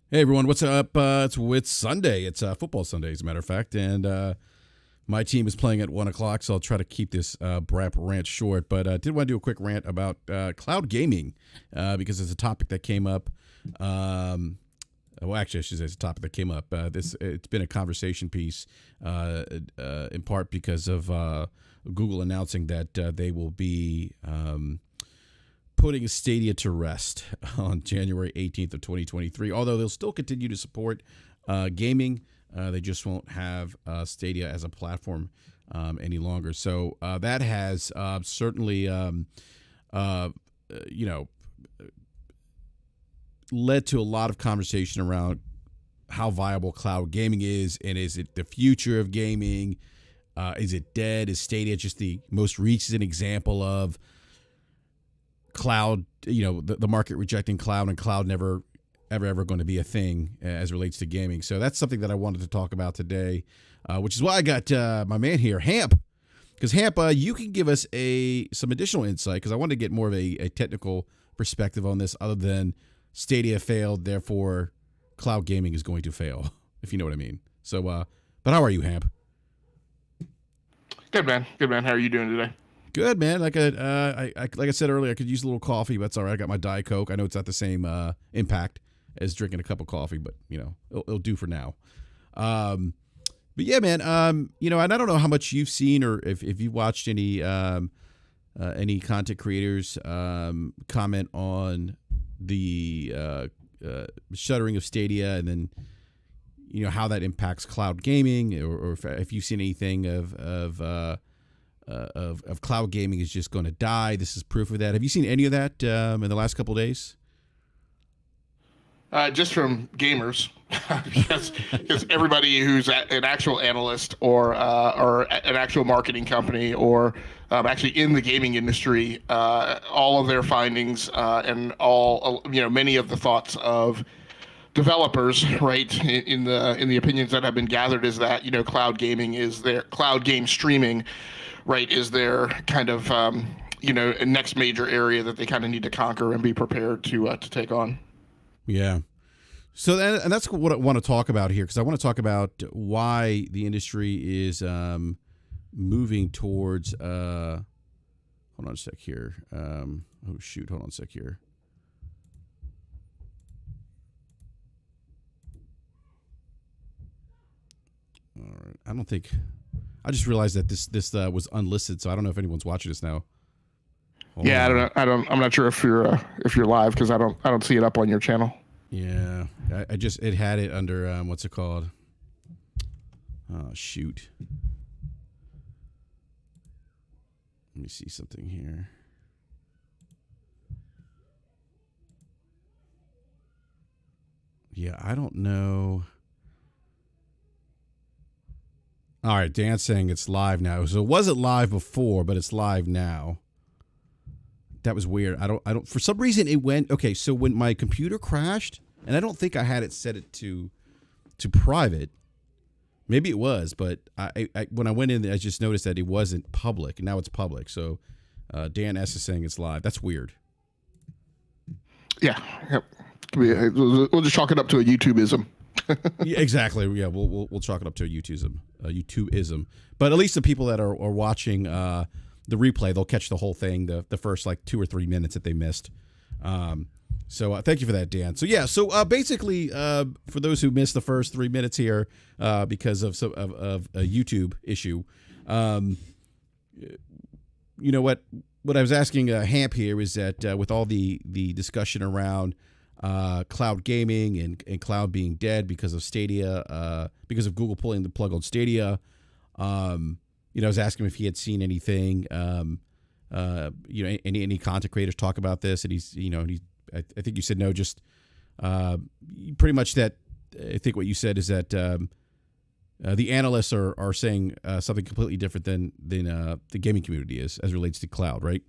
Hey everyone, what's up? It's Sunday. It's Football Sunday, as a matter of fact, and my team is playing at 1 o'clock, so I'll try to keep this BRAP rant short. But I did want to do a quick rant about cloud gaming because it's a topic that came up. Well, actually, I should say it's a topic that came up. It's been a conversation piece in part because of Google announcing that they will be putting Stadia to rest on January 18th of 2023. Although they'll still continue to support gaming, they just won't have Stadia as a platform any longer. So that has certainly, led to a lot of conversation around how viable cloud gaming is, and is it the future of gaming? Is it dead? Is Stadia just the most recent example of cloud, the market rejecting cloud, and cloud never ever going to be a thing as relates to gaming? So that's something that I wanted to talk about today, which is why I got my man here, Hamp, because Hamp, you can give us some additional insight, because I wanted to get more of a technical perspective on this, other than Stadia failed, therefore cloud gaming is going to fail, if you know what I mean. So, but how are you, Hamp? Good, man. Good, man. How are you doing today? Good, man. Like I said earlier, I could use a little coffee, but that's all right. I got my Diet Coke. I know it's not the same impact as drinking a cup of coffee, but it'll do for now. But yeah, man. And I don't know how much you've seen, or if you've watched any content creators comment on the shuttering of Stadia, and then how that impacts cloud gaming, or if you've seen anything of cloud gaming is just going to die. This is proof of that. Have you seen any of that in the last couple of days? Just from gamers, because everybody who's an actual analyst or an actual marketing company, or actually in the gaming industry, all of their findings and all many of the thoughts of developers, right, in the opinions that have been gathered, is that cloud gaming is their cloud game streaming, right, is their kind of next major area that they kind of need to conquer and be prepared to take on. Yeah. So that's what I want to talk about here, because I want to talk about why the industry is moving towards. Hold on a sec here. Hold on a sec here. All right. I don't think. I just realized that this was unlisted, so I don't know if anyone's watching this now. I'm not sure if you're live, because I don't see it up on your channel. Yeah, it had it under what's it called? Oh shoot! Let me see something here. Yeah, I don't know. All right, Dan's saying it's live now. So it wasn't live before, but it's live now. That was weird. I don't for some reason it went okay. So when my computer crashed, and I don't think I had it set it to private. Maybe it was, but I when I went in, I just noticed that it wasn't public, and now it's public. So Dan S is saying it's live. That's weird. Yeah, yep. We'll just chalk it up to a YouTubeism. Yeah, exactly. Yeah, we'll chalk it up to a YouTubeism. But at least the people that are watching the replay, they'll catch the whole thing, the first like 2 or 3 minutes that they missed. So thank you for that, Dan. So yeah, basically, for those who missed the first 3 minutes here because of a YouTube issue, what I was asking Hamp here is that with all the discussion around cloud gaming and cloud being dead because of Stadia, because of Google pulling the plug on Stadia, I was asking him if he had seen anything, any content creators talk about this, and I think you said no, just pretty much that. I think what you said is that the analysts are saying something completely different than the gaming community is as it relates to cloud, right?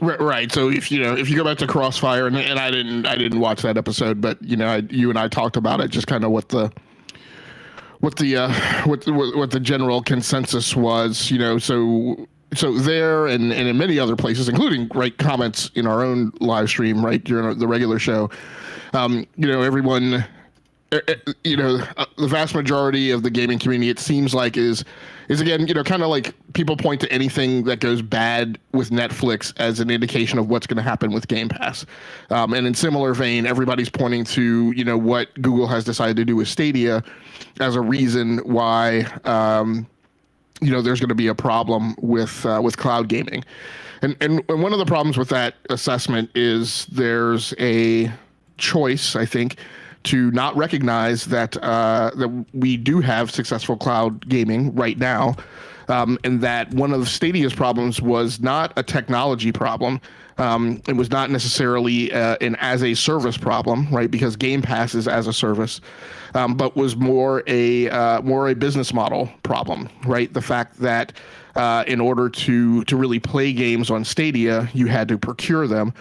Right. So if you go back to Crossfire, and I didn't watch that episode, but you and I talked about it, just kind of what the general consensus was, so there and in many other places, including comments in our own live stream, right, during the regular show, Everyone, the vast majority of the gaming community, it seems like is again, kind of like people point to anything that goes bad with Netflix as an indication of what's going to happen with Game Pass. And in similar vein, everybody's pointing to, what Google has decided to do with Stadia as a reason why, there's going to be a problem with cloud gaming. And one of the problems with that assessment is there's a choice, I think, to not recognize that we do have successful cloud gaming right now, and that one of Stadia's problems was not a technology problem. It was not necessarily an as a service problem, right? Because Game Pass is as a service, but was more a business model problem, right? The fact that in order to really play games on Stadia, you had to procure them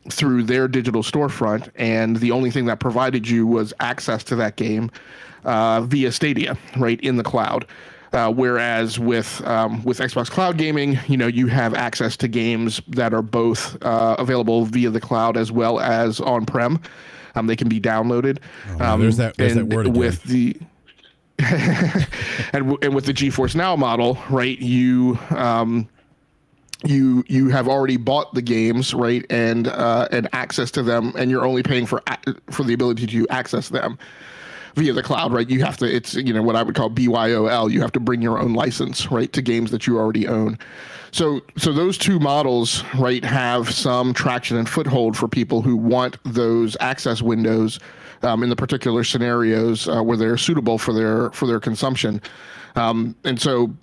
through their digital storefront, and the only thing that provided you was access to that game via Stadia, right, in the cloud. Whereas with Xbox Cloud Gaming, you have access to games that are both available via the cloud as well as on-prem. They can be downloaded. There's that word again. With the and with the GeForce Now model, right, you have already bought the games, right, and access to them, and you're only paying for the ability to access them via the cloud, right? You have to, it's what I would call BYOL. You have to bring your own license, right, to games that you already own. So those two models, right, have some traction and foothold for people who want those access windows in the particular scenarios where they're suitable for their consumption. And so,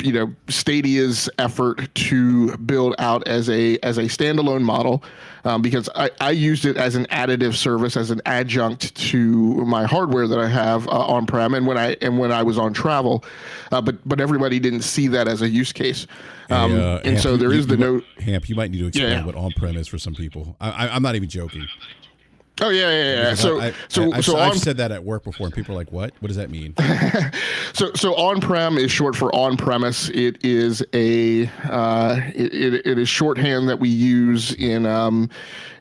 Stadia's effort to build out as a standalone model, because I used it as an additive service, as an adjunct to my hardware that I have on-prem, and when I was on travel, but everybody didn't see that as a use case. And Hamp, so there is the note. Hamp, you might need to explain what on-prem is for some people. I'm not even joking. Oh yeah. I've said that at work before, and people are like, "What? What does that mean?" So on-prem is short for on-premise. It is it is shorthand that we use in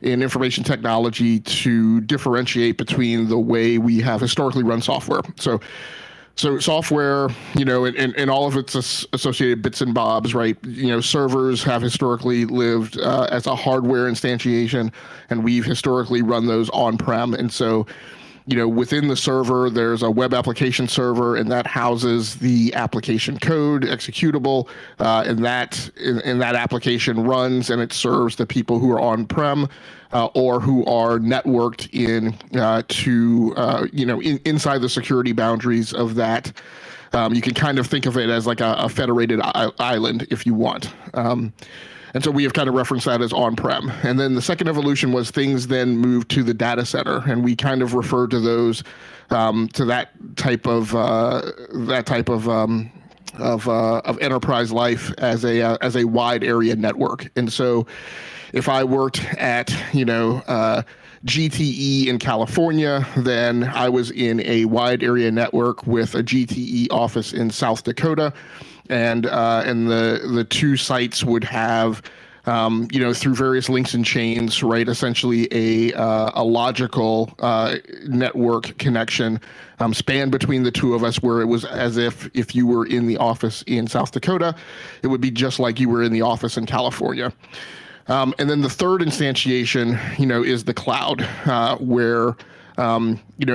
information technology to differentiate between the way we have historically run software. So software, and all of its associated bits and bobs, right? Servers have historically lived as a hardware instantiation, and we've historically run those on-prem. And so, within the server, there's a web application server, and that houses the application code executable, and that application runs, and it serves the people who are on-prem or who are networked inside the security boundaries of that. You can kind of think of it as like a federated island if you want. And so we have kind of referenced that as on-prem. And then the second evolution was things then moved to the data center, and we kind of refer to those to that type of enterprise life as a wide area network. And so if I worked at GTE in California, then I was in a wide area network with a GTE office in South Dakota, and the two sites would have through various links and chains, right, essentially a logical network connection span between the two of us, where it was as if you were in the office in South Dakota, it would be just like you were in the office in California. And then the third instantiation, is the cloud, where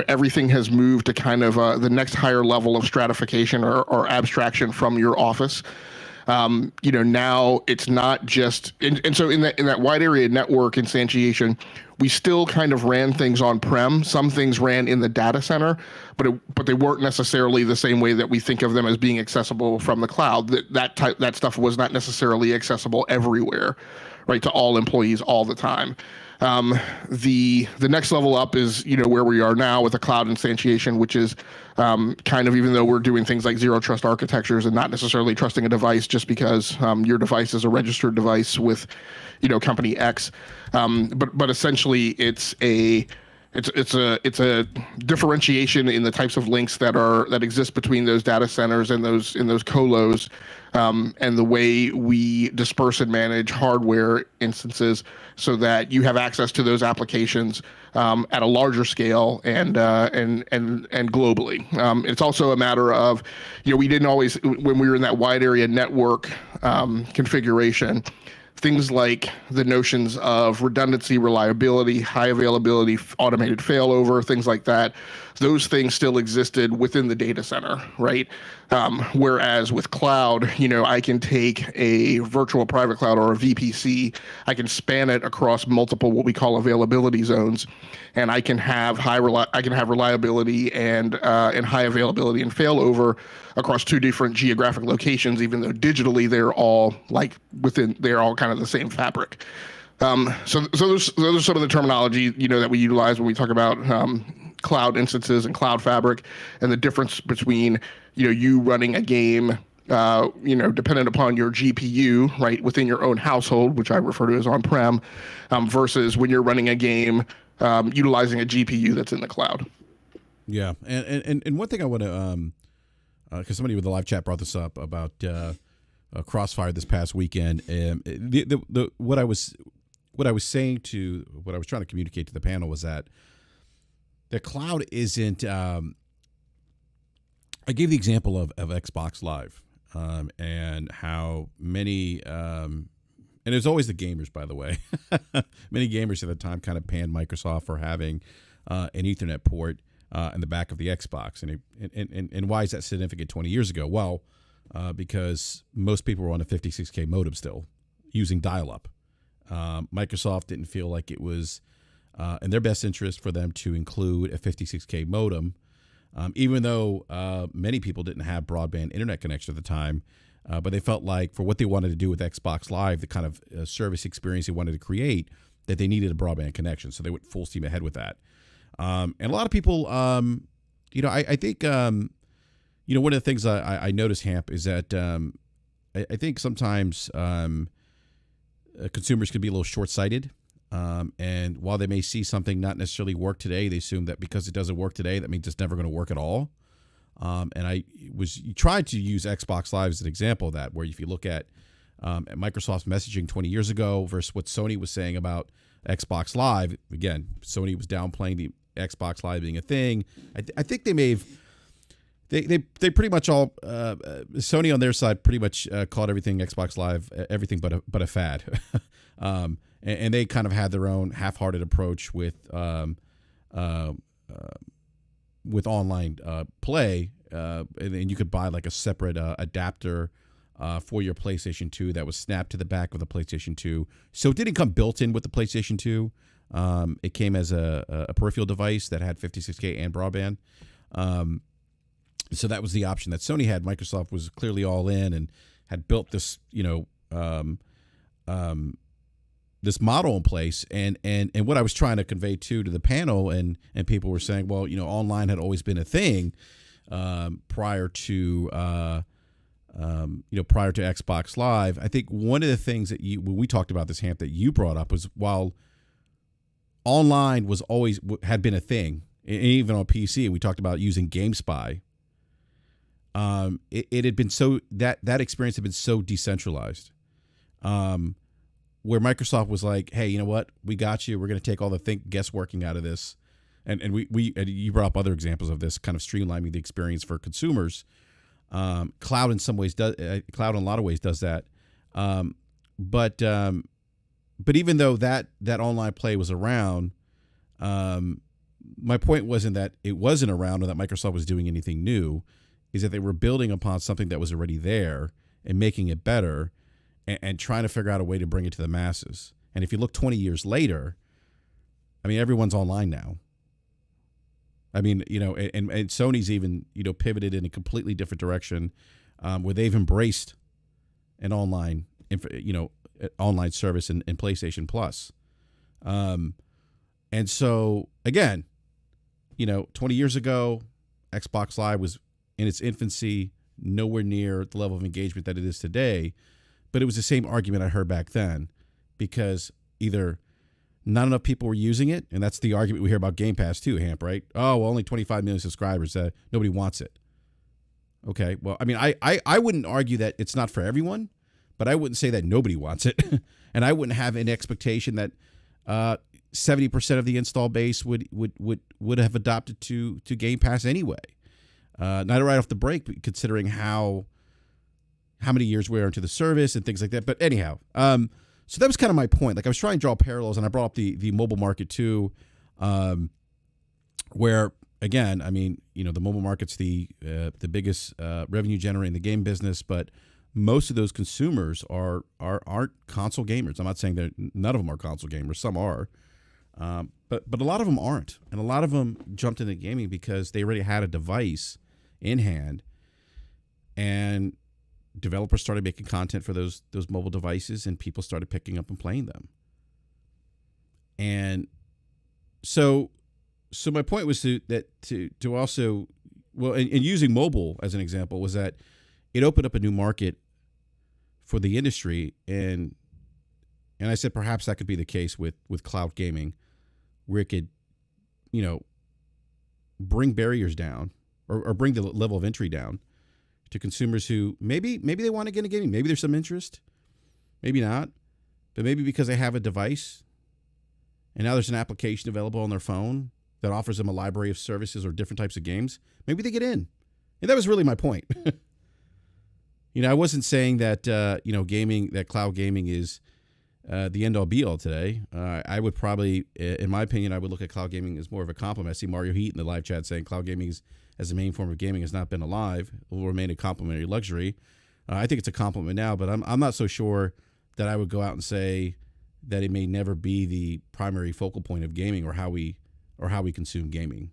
everything has moved to kind of the next higher level of stratification or abstraction from your office. Now it's not just, and so in that wide area network instantiation, we still kind of ran things on-prem. Some things ran in the data center, but they weren't necessarily the same way that we think of them as being accessible from the cloud. That stuff was not necessarily accessible everywhere, right, to all employees all the time. The next level up is, where we are now with a cloud instantiation, which is kind of, even though we're doing things like zero trust architectures and not necessarily trusting a device just because your device is a registered device with, company X. But essentially it's It's a differentiation in the types of links that exist between those data centers and those colos, and the way we disperse and manage hardware instances so that you have access to those applications at a larger scale and globally. It's also a matter of, we didn't always, when we were in that wide area network configuration, things like the notions of redundancy, reliability, high availability, automated failover, things like that, those things still existed within the data center, right? Whereas with cloud, I can take a virtual private cloud or a VPC, I can span it across multiple what we call availability zones, and I can have reliability and high availability and failover across two different geographic locations, even though digitally they're all kind of the same fabric. So those are some of the terminology that we utilize when we talk about cloud instances and cloud fabric, and the difference between you running a game dependent upon your GPU, right, within your own household, which I refer to as on-prem, versus when you're running a game utilizing a GPU that's in the cloud. Yeah, and one thing I want to, because somebody with the live chat brought this up about Crossfire this past weekend, what I was trying to communicate to the panel was that the cloud isn't. I gave the example of Xbox Live, and how many, and there's always the gamers, by the way. Many gamers at the time kind of panned Microsoft for having an Ethernet port in the back of the Xbox, and why is that significant 20 years ago? Well, because most people were on a 56K modem still, using dial-up. Microsoft didn't feel like it was in their best interest for them to include a 56K modem, even though many people didn't have broadband internet connection at the time, but they felt like for what they wanted to do with Xbox Live, the kind of service experience they wanted to create, that they needed a broadband connection, so they went full steam ahead with that. And a lot of people, I think, one of the things I notice, Hamp, is that I think sometimes consumers can be a little short-sighted. And while they may see something not necessarily work today, they assume that because it doesn't work today, that means it's never going to work at all. And you tried to use Xbox Live as an example of that, where if you look at Microsoft's messaging 20 years ago versus what Sony was saying about Xbox Live, again, Sony was downplaying the Xbox Live being a thing. I think they may have. They pretty much all Sony on their side pretty much called everything Xbox Live everything but a fad. And they kind of had their own half-hearted approach with online play, and you could buy like a separate adapter for your PlayStation 2 that was snapped to the back of the PlayStation 2. So it didn't come built in with the PlayStation 2. It came as a peripheral device that had 56K and broadband. So that was the option that Sony had. Microsoft was clearly all in and had built this, this model in place. And what I was trying to convey to the panel, and people were saying, well, online had always been a thing prior to Xbox Live. I think one of the things that when we talked about this, Hamp, that you brought up was, while online had been a thing, and even on PC, we talked about using GameSpy. It had been that experience had been so decentralized, where Microsoft was like, hey, you know what? We got you. We're going to take all the guessworking out of this. And you brought up other examples of this, kind of streamlining the experience for consumers. Cloud in some ways cloud in a lot of ways does that. But even though that online play was around, my point wasn't that it wasn't around or that Microsoft was doing anything new, is that they were building upon something that was already there and making it better, and trying to figure out a way to bring it to the masses. And if you look 20 years later, I mean, everyone's online now. I mean, and Sony's even, pivoted in a completely different direction, where they've embraced an online service in PlayStation Plus. And so again, 20 years ago, Xbox Live was in its infancy, nowhere near the level of engagement that it is today. But it was the same argument I heard back then, because either not enough people were using it, and that's the argument we hear about Game Pass too, Hamp, right? Oh, well, only 25 million subscribers. Nobody wants it. Okay, well, I mean, I wouldn't argue that it's not for everyone, but I wouldn't say that nobody wants it. And I wouldn't have an expectation that 70% of the install base would have adopted to Game Pass anyway. Not right off the break, considering how many years we are into the service and things like that. But anyhow, so that was kind of my point. Like I was trying to draw parallels, and I brought up the mobile market too, where again, I mean, the mobile market's the biggest revenue generator in the game business, but most of those consumers aren't console gamers. I'm not saying that none of them are console gamers. Some are, but a lot of them aren't, and a lot of them jumped into gaming because they already had a device in hand, and developers started making content for those mobile devices, and people started picking up and playing them. And so my point was to also, well, and using mobile as an example, was that it opened up a new market for the industry, and I said perhaps that could be the case with cloud gaming, where it could, bring barriers down or bring the level of entry down to consumers who maybe they want to get into gaming. Maybe there's some interest, maybe not, but maybe because they have a device and now there's an application available on their phone that offers them a library of services or different types of games, maybe they get in. And that was really my point. I wasn't saying that, gaming, that cloud gaming is the end all be all today. I would probably, in my opinion, I would look at cloud gaming as more of a compliment. I see Mario Heat in the live chat saying cloud gaming as the main form of gaming has not been alive. It will remain a complementary luxury. I think it's a compliment now, but I'm not so sure that I would go out and say that it may never be the primary focal point of gaming or how we consume gaming.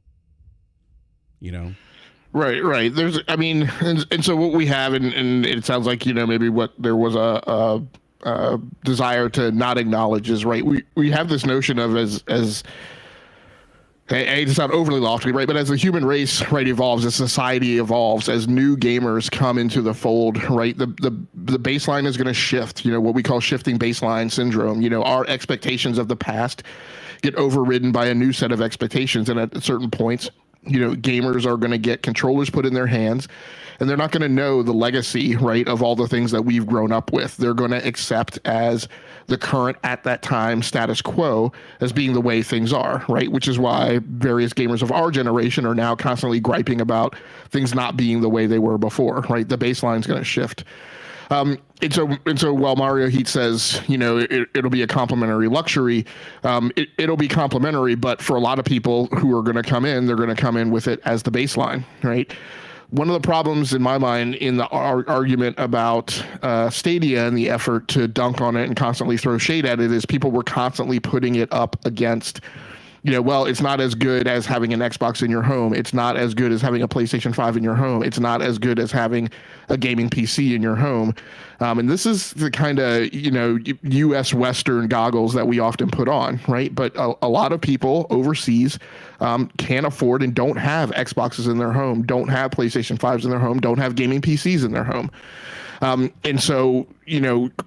Right. And so what we have, and it sounds like, maybe what there was a desire to not acknowledge is, right, we have this notion of as I hate to sound overly lofty, right, but as the human race, right, evolves, as society evolves, as new gamers come into the fold, right, the baseline is going to shift, what we call shifting baseline syndrome. Our expectations of the past get overridden by a new set of expectations, and at certain points, gamers are going to get controllers put in their hands, and they're not going to know the legacy, right, of all the things that we've grown up with. They're going to accept as the current, at that time, status quo as being the way things are, right? Which is why various gamers of our generation are now constantly griping about things not being the way they were before, right? The baseline's going to shift. And so while Mario Heat says, it'll be a complimentary luxury, it'll be complimentary, but for a lot of people who are going to come in, they're going to come in with it as the baseline, right? One of the problems in my mind in the argument about Stadia and the effort to dunk on it and constantly throw shade at it is people were constantly putting it up against, well, it's not as good as having an Xbox in your home. It's not as good as having a PlayStation 5 in your home. It's not as good as having a gaming PC in your home. And this is the kind of, U.S. Western goggles that we often put on, right? But a lot of people overseas can't afford and don't have Xboxes in their home, don't have PlayStation 5s in their home, don't have gaming PCs in their home. And so,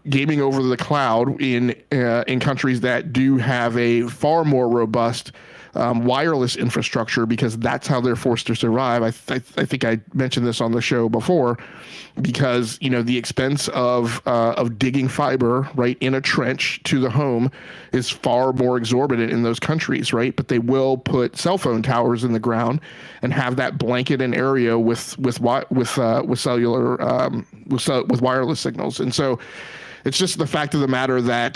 gaming over the cloud in countries that do have a far more robust wireless infrastructure, because that's how they're forced to survive. I think I mentioned this on the show before, because the expense of digging fiber right in a trench to the home is far more exorbitant in those countries, right? But they will put cell phone towers in the ground and have that blanket an area with cellular with wireless signals. And so it's just the fact of the matter that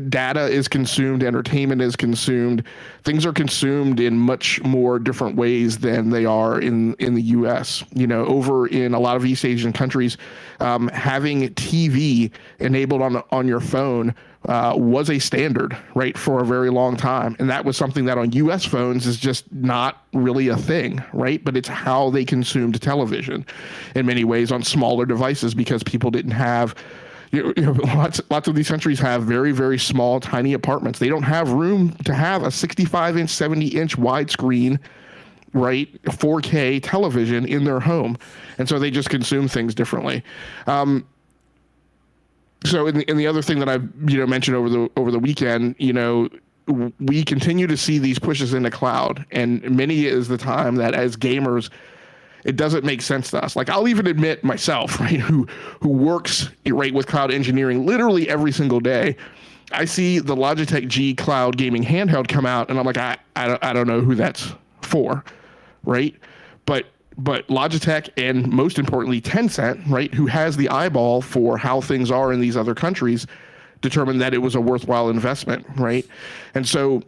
data is consumed, entertainment is consumed, things are consumed in much more different ways than they are in the U.S. Over in a lot of East Asian countries, having TV enabled on your phone was a standard, right, for a very long time. And that was something that on U.S. phones is just not really a thing, right? But it's how they consumed television in many ways on smaller devices, because people didn't have lots of these countries have very, very small, tiny apartments. They don't have room to have a 65-inch, 70-inch widescreen, right, 4K television in their home. And so they just consume things differently. So, and the other thing that I've mentioned over the weekend, we continue to see these pushes in the cloud, and many is the time that as gamers, it doesn't make sense to us. Like, I'll even admit myself, right, who works right with cloud engineering literally every single day. I see the Logitech G Cloud gaming handheld come out, and I'm like, I don't know who that's for, right? But Logitech, and most importantly Tencent, right, who has the eyeball for how things are in these other countries, determined that it was a worthwhile investment, right? And so,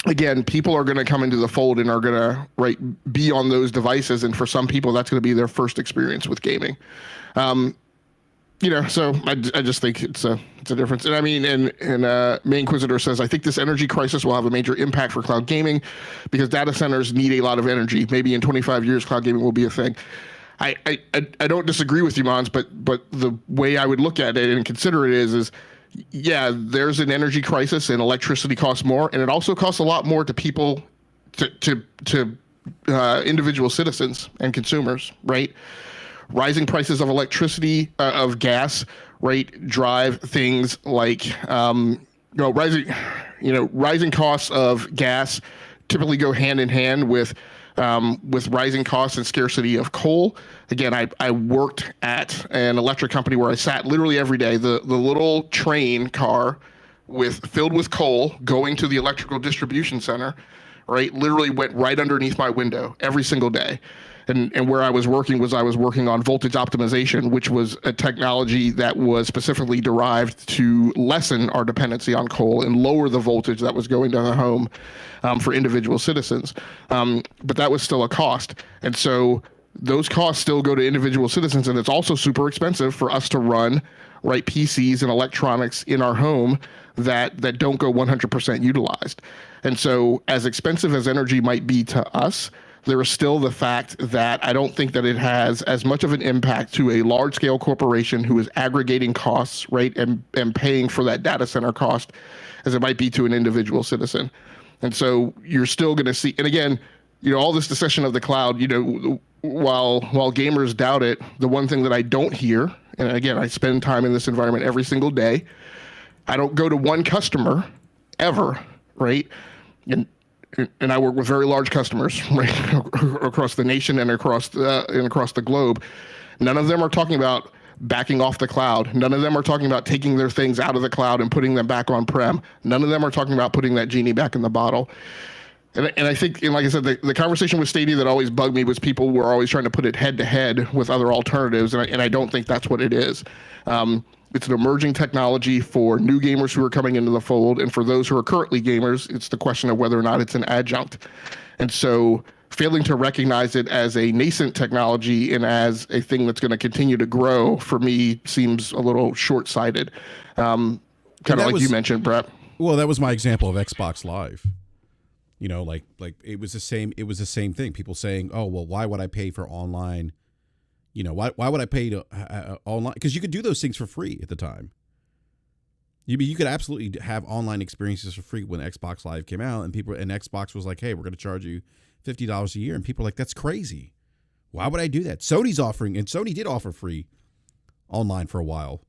again, people are going to come into the fold and are going to be on those devices, and for some people, that's going to be their first experience with gaming. So I just think it's a difference. And I mean, and Main Inquisitor says, I think this energy crisis will have a major impact for cloud gaming because data centers need a lot of energy. Maybe in 25 years, cloud gaming will be a thing. I don't disagree with you, Mons, but the way I would look at it and consider it is yeah, there's an energy crisis and electricity costs more, and it also costs a lot more to people, to individual citizens and consumers, right? Rising prices of electricity, of gas, right, drive things like rising costs of gas typically go hand in hand with rising costs and scarcity of coal. Again, I worked at an electric company where I sat literally every day. The little train car filled with coal going to the electrical distribution center, right, literally went right underneath my window every single day. And where I was working on voltage optimization, which was a technology that was specifically derived to lessen our dependency on coal and lower the voltage that was going to the home for individual citizens. But that was still a cost. And so those costs still go to individual citizens, and it's also super expensive for us to run PCs and electronics in our home that don't go 100% utilized. And so as expensive as energy might be to us, there is still the fact that I don't think that it has as much of an impact to a large-scale corporation who is aggregating costs, right, and paying for that data center cost as it might be to an individual citizen. And so you're still going to see, and again, all this discussion of the cloud, while gamers doubt it, the one thing that I don't hear, and again, I spend time in this environment every single day, I don't go to one customer ever, right, and I work with very large customers, right, across the nation and across the globe. None of them are talking about backing off the cloud. None of them are talking about taking their things out of the cloud and putting them back on-prem. None of them are talking about putting that genie back in the bottle. And I think, and like I said, the conversation with Stadia that always bugged me was people were always trying to put it head-to-head with other alternatives, and I don't think that's what it is. It's an emerging technology for new gamers who are coming into the fold, and for those who are currently gamers, it's the question of whether or not it's an adjunct. And so failing to recognize it as a nascent technology and as a thing that's going to continue to grow, for me, seems a little short-sighted. Kind of like you mentioned, BRAP. Well, that was my example of Xbox Live. Like it was the same thing. People saying, "Oh, well, why would I pay for online? Why would I pay to online? Because you could do those things for free at the time. You could absolutely have online experiences for free when Xbox Live came out, and Xbox was like, "Hey, we're going to charge you $50 a year," and people are like, "That's crazy. Why would I do that?" Sony's offering, and Sony did offer free online for a while,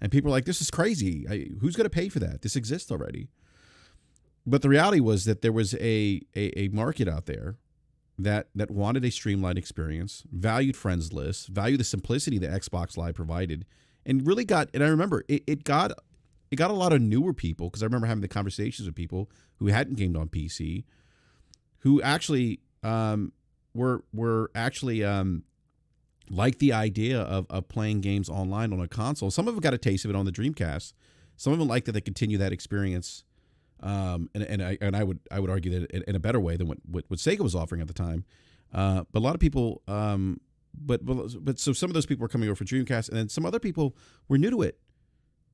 and people are like, "This is crazy. Who's going to pay for that? This exists already." But the reality was that there was a market out there that wanted a streamlined experience, valued friends lists, valued the simplicity that Xbox Live provided, and really and I remember it got a lot of newer people, because I remember having the conversations with people who hadn't gamed on PC, who actually were actually liked the idea of playing games online on a console. Some of them got a taste of it on the Dreamcast. Some of them liked that they continue that experience. And I would argue that in a better way than what Sega was offering at the time. But a lot of people, so some of those people were coming over for Dreamcast, and then some other people were new to it,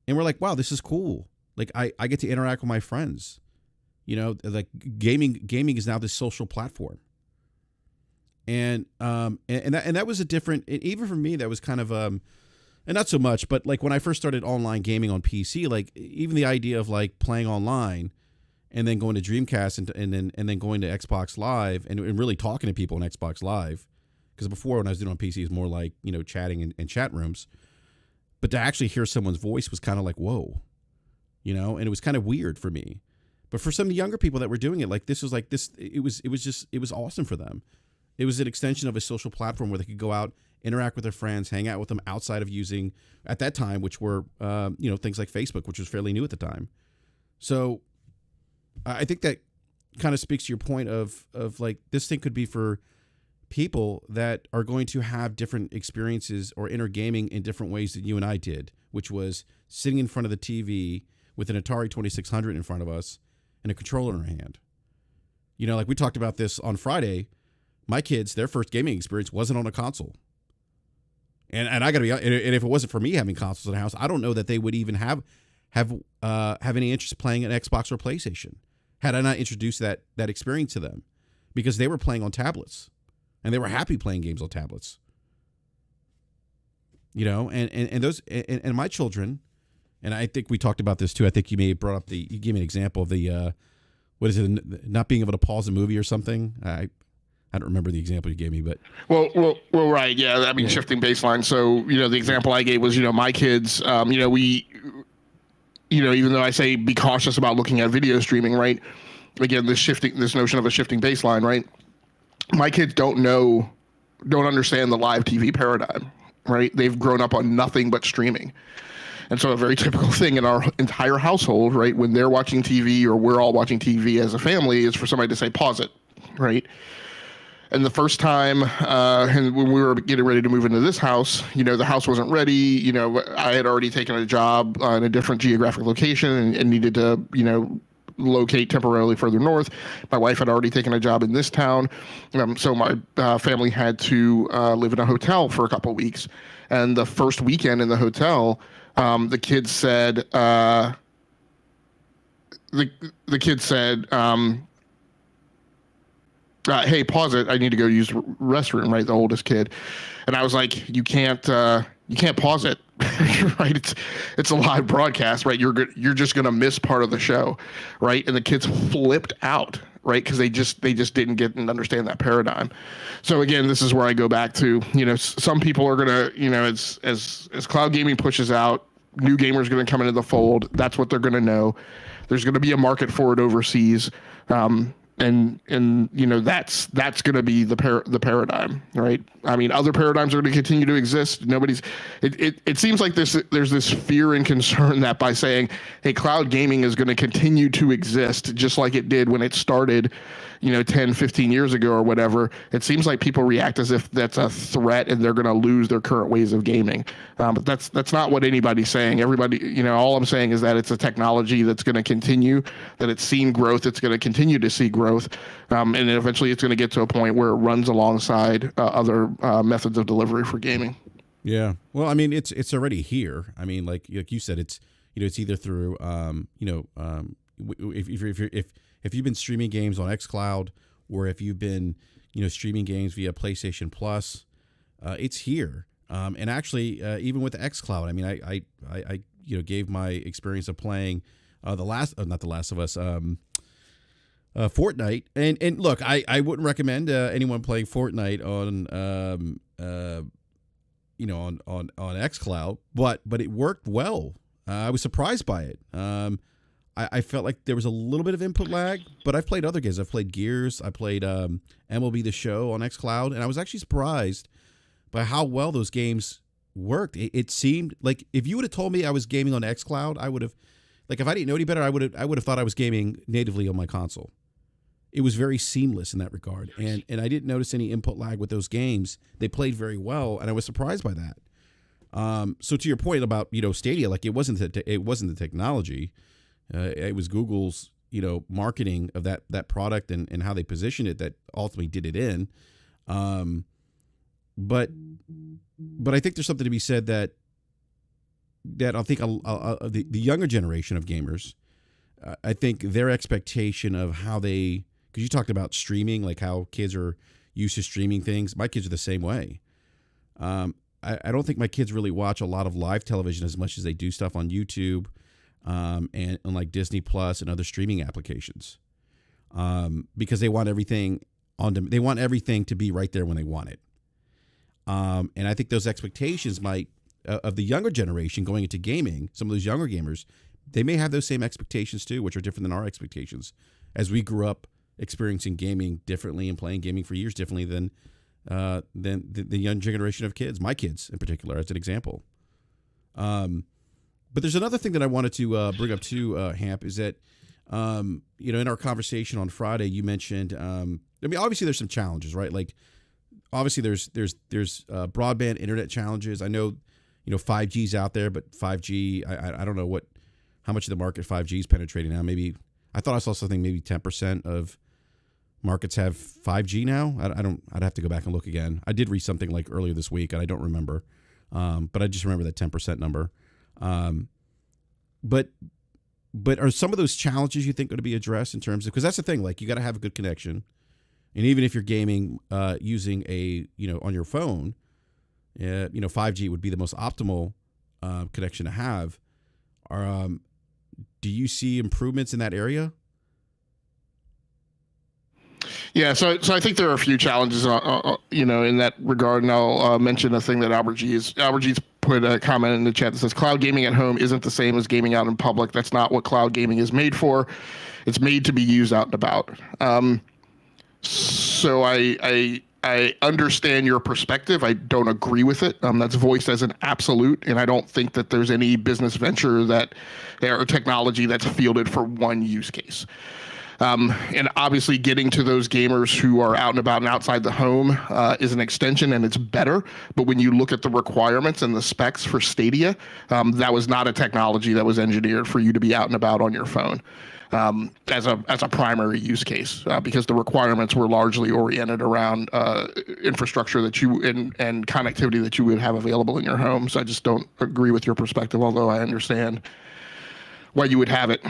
and we're like, wow, this is cool. Like I get to interact with my friends. Like gaming is now this social platform. And that was a different, even for me, that was kind of and not so much, but like when I first started online gaming on PC, like even the idea of like playing online and then going to Dreamcast and then going to Xbox Live and really talking to people on Xbox Live, because before when I was doing it on PC, it was more like chatting and chat rooms. But to actually hear someone's voice was kind of like, whoa, and it was kind of weird for me. But for some of the younger people that were doing it, like this was like this, it was awesome for them. It was an extension of a social platform where they could go out, interact with their friends, hang out with them outside of using, at that time, which were, things like Facebook, which was fairly new at the time. So I think that kind of speaks to your point of like, this thing could be for people that are going to have different experiences or enter gaming in different ways than you and I did, which was sitting in front of the TV with an Atari 2600 in front of us and a controller in our hand. Like we talked about this on Friday, my kids, their first gaming experience wasn't on a console. And I gotta be, and if it wasn't for me having consoles in the house, I don't know that they would even have any interest in playing an Xbox or PlayStation had I not introduced that experience to them, because they were playing on tablets and they were happy playing games on tablets. And those and my children, and I think we talked about this too. I think you may have brought up you gave me an example of the what is it, not being able to pause a movie or something. I don't remember the example you gave me, but well, right, yeah. I mean, shifting baseline. So, the example I gave was, my kids. We, even though I say be cautious about looking at video streaming, right? Again, this notion of a shifting baseline, right? My kids don't understand the live TV paradigm, right? They've grown up on nothing but streaming. And so a very typical thing in our entire household, right, when they're watching TV or we're all watching TV as a family, is for somebody to say, pause it, right? And the first time, and when we were getting ready to move into this house, the house wasn't ready. I had already taken a job in a different geographic location and needed to, locate temporarily further north. My wife had already taken a job in this town. So my family had to live in a hotel for a couple of weeks. And the first weekend in the hotel, the kids said, hey, pause it. I need to go use the restroom, right? The oldest kid. And I was like, you can't pause it, right? It's a live broadcast, right? You're just going to miss part of the show, right? And the kids flipped out, right? Because they just didn't get and understand that paradigm. So again, this is where I go back to, some people are going to, as cloud gaming pushes out, new gamers are going to come into the fold. That's what they're going to know. There's going to be a market for it overseas. And that's going to be the paradigm, right? I mean, other paradigms are going to continue to exist. It seems like there's this fear and concern that by saying, hey, cloud gaming is going to continue to exist just like it did when it started, 10, 15 years ago or whatever. It seems like people react as if that's a threat and they're going to lose their current ways of gaming. But that's not what anybody's saying. Everybody, all I'm saying is that it's a technology that's going to continue, that it's seen growth, it's going to continue to see growth, and eventually it's going to get to a point where it runs alongside other methods of delivery for gaming. Yeah. Well, I mean, it's already here. I mean, like you said, it's it's either through if you've been streaming games on xCloud, or if you've been streaming games via PlayStation Plus, it's here. And actually, even with xCloud, I mean, I gave my experience of playing not The Last of Us, Fortnite, and look, I wouldn't recommend anyone playing Fortnite on on xCloud, but it worked well. I was surprised by it. I felt like there was a little bit of input lag, but I've played other games. I've played Gears. I played MLB The Show on xCloud, and I was actually surprised by how well those games worked. It seemed like if you would have told me I was gaming on xCloud, I would have, like, if I didn't know any better, I would have thought I was gaming natively on my console. It was very seamless in that regard, and I didn't notice any input lag with those games. They played very well, and I was surprised by that. So to your point about Stadia, like it wasn't the technology. It was Google's, marketing of that product and how they positioned it that ultimately did it in. But I think there's something to be said that I think the younger generation of gamers, I think their expectation of how they, because you talked about streaming, like how kids are used to streaming things. My kids are the same way. I don't think my kids really watch a lot of live television as much as they do stuff on YouTube. And like Disney Plus and other streaming applications, because they want everything to be right there when they want it. And I think those expectations might of the younger generation going into gaming, some of those younger gamers, they may have those same expectations too, which are different than our expectations. As we grew up experiencing gaming differently and playing gaming for years differently than the young generation of kids, my kids in particular, as an example. But there's another thing that I wanted to bring up too, Hamp, is that in our conversation on Friday, you mentioned, obviously there's some challenges, right? Like, obviously there's broadband internet challenges. I know, 5G's out there, but 5G, I don't know how much of the market 5G is penetrating now. Maybe, I thought I saw something, maybe 10% of markets have 5G now. I'd have to go back and look again. I did read something like earlier this week, and I don't remember. But I just remember that 10% number. But are some of those challenges you think going to be addressed in terms of, because that's the thing, like, you got to have a good connection. And even if you're gaming using on your phone, 5G would be the most optimal connection to have. Do you see improvements in that area? Yeah, so I think there are a few challenges, in that regard, and I'll mention a thing that Albert G's put a comment in the chat that says cloud gaming at home isn't the same as gaming out in public. That's not what cloud gaming is made for. It's made to be used out and about. So I understand your perspective. I don't agree with it. That's voiced as an absolute, and I don't think that there's any business venture or technology that's fielded for one use case. And obviously getting to those gamers who are out and about and outside the home is an extension, and it's better. But when you look at the requirements and the specs for Stadia, that was not a technology that was engineered for you to be out and about on your phone as a primary use case, because the requirements were largely oriented around infrastructure that and connectivity that you would have available in your home. So I just don't agree with your perspective, although I understand why you would have it.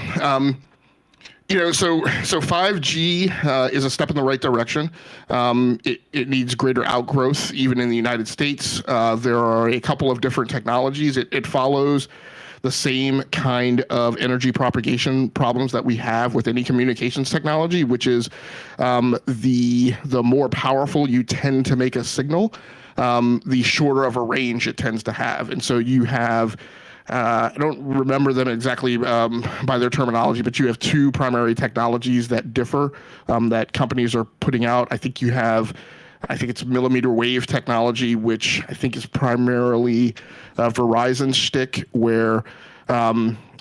So 5G is a step in the right direction. It needs greater outgrowth, even in the United States. There are a couple of different technologies. It follows the same kind of energy propagation problems that we have with any communications technology, which is the more powerful you tend to make a signal, the shorter of a range it tends to have. And so you have I don't remember them exactly by their terminology, but you have two primary technologies that differ that companies are putting out. I think it's millimeter wave technology, which I think is primarily Verizon's shtick, where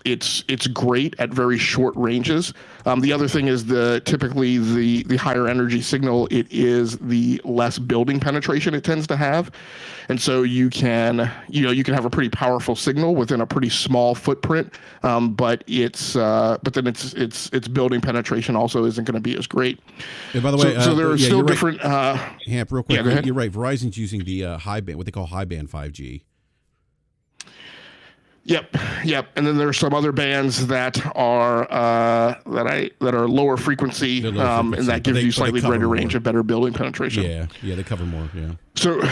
it's great at very short ranges. The other thing is typically the higher energy signal, it is the less building penetration it tends to have. And so you can have a pretty powerful signal within a pretty small footprint, but then its building penetration also isn't going to be as great. And by the way, so there are still different. Hamp, real quick, yeah, go ahead. You're right. Verizon's using the high band, what they call high band 5G. Yep. And then there are some other bands that are lower frequency, and that gives you slightly greater range and better building penetration. Yeah, they cover more. Yeah. So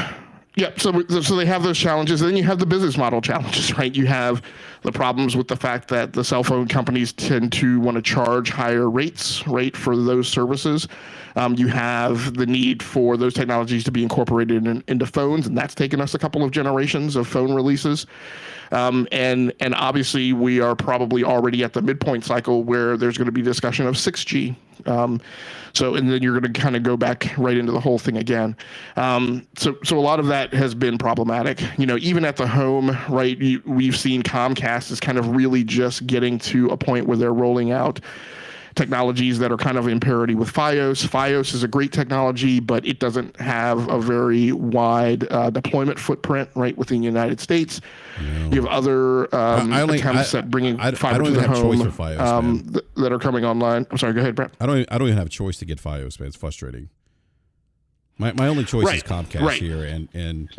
they have those challenges. And then you have the business model challenges, right? You have the problems with the fact that the cell phone companies tend to want to charge higher rates, right, for those services. You have the need for those technologies to be incorporated into phones, and that's taken us a couple of generations of phone releases. And obviously we are probably already at the midpoint cycle where there's going to be discussion of 6G. And then you're going to kind of go back right into the whole thing again. So a lot of that has been problematic. Even at the home, right, we've seen Comcast is kind of really just getting to a point where they're rolling out technologies that are kind of in parity with Fios. Fios is a great technology, but it doesn't have a very wide deployment footprint right within the United States. No. You have other attempts at bringing fiber to the home Fios, that are coming online. I'm sorry, go ahead, Brett. I don't even have a choice to get Fios, man. It's frustrating. My only choice is Comcast here, and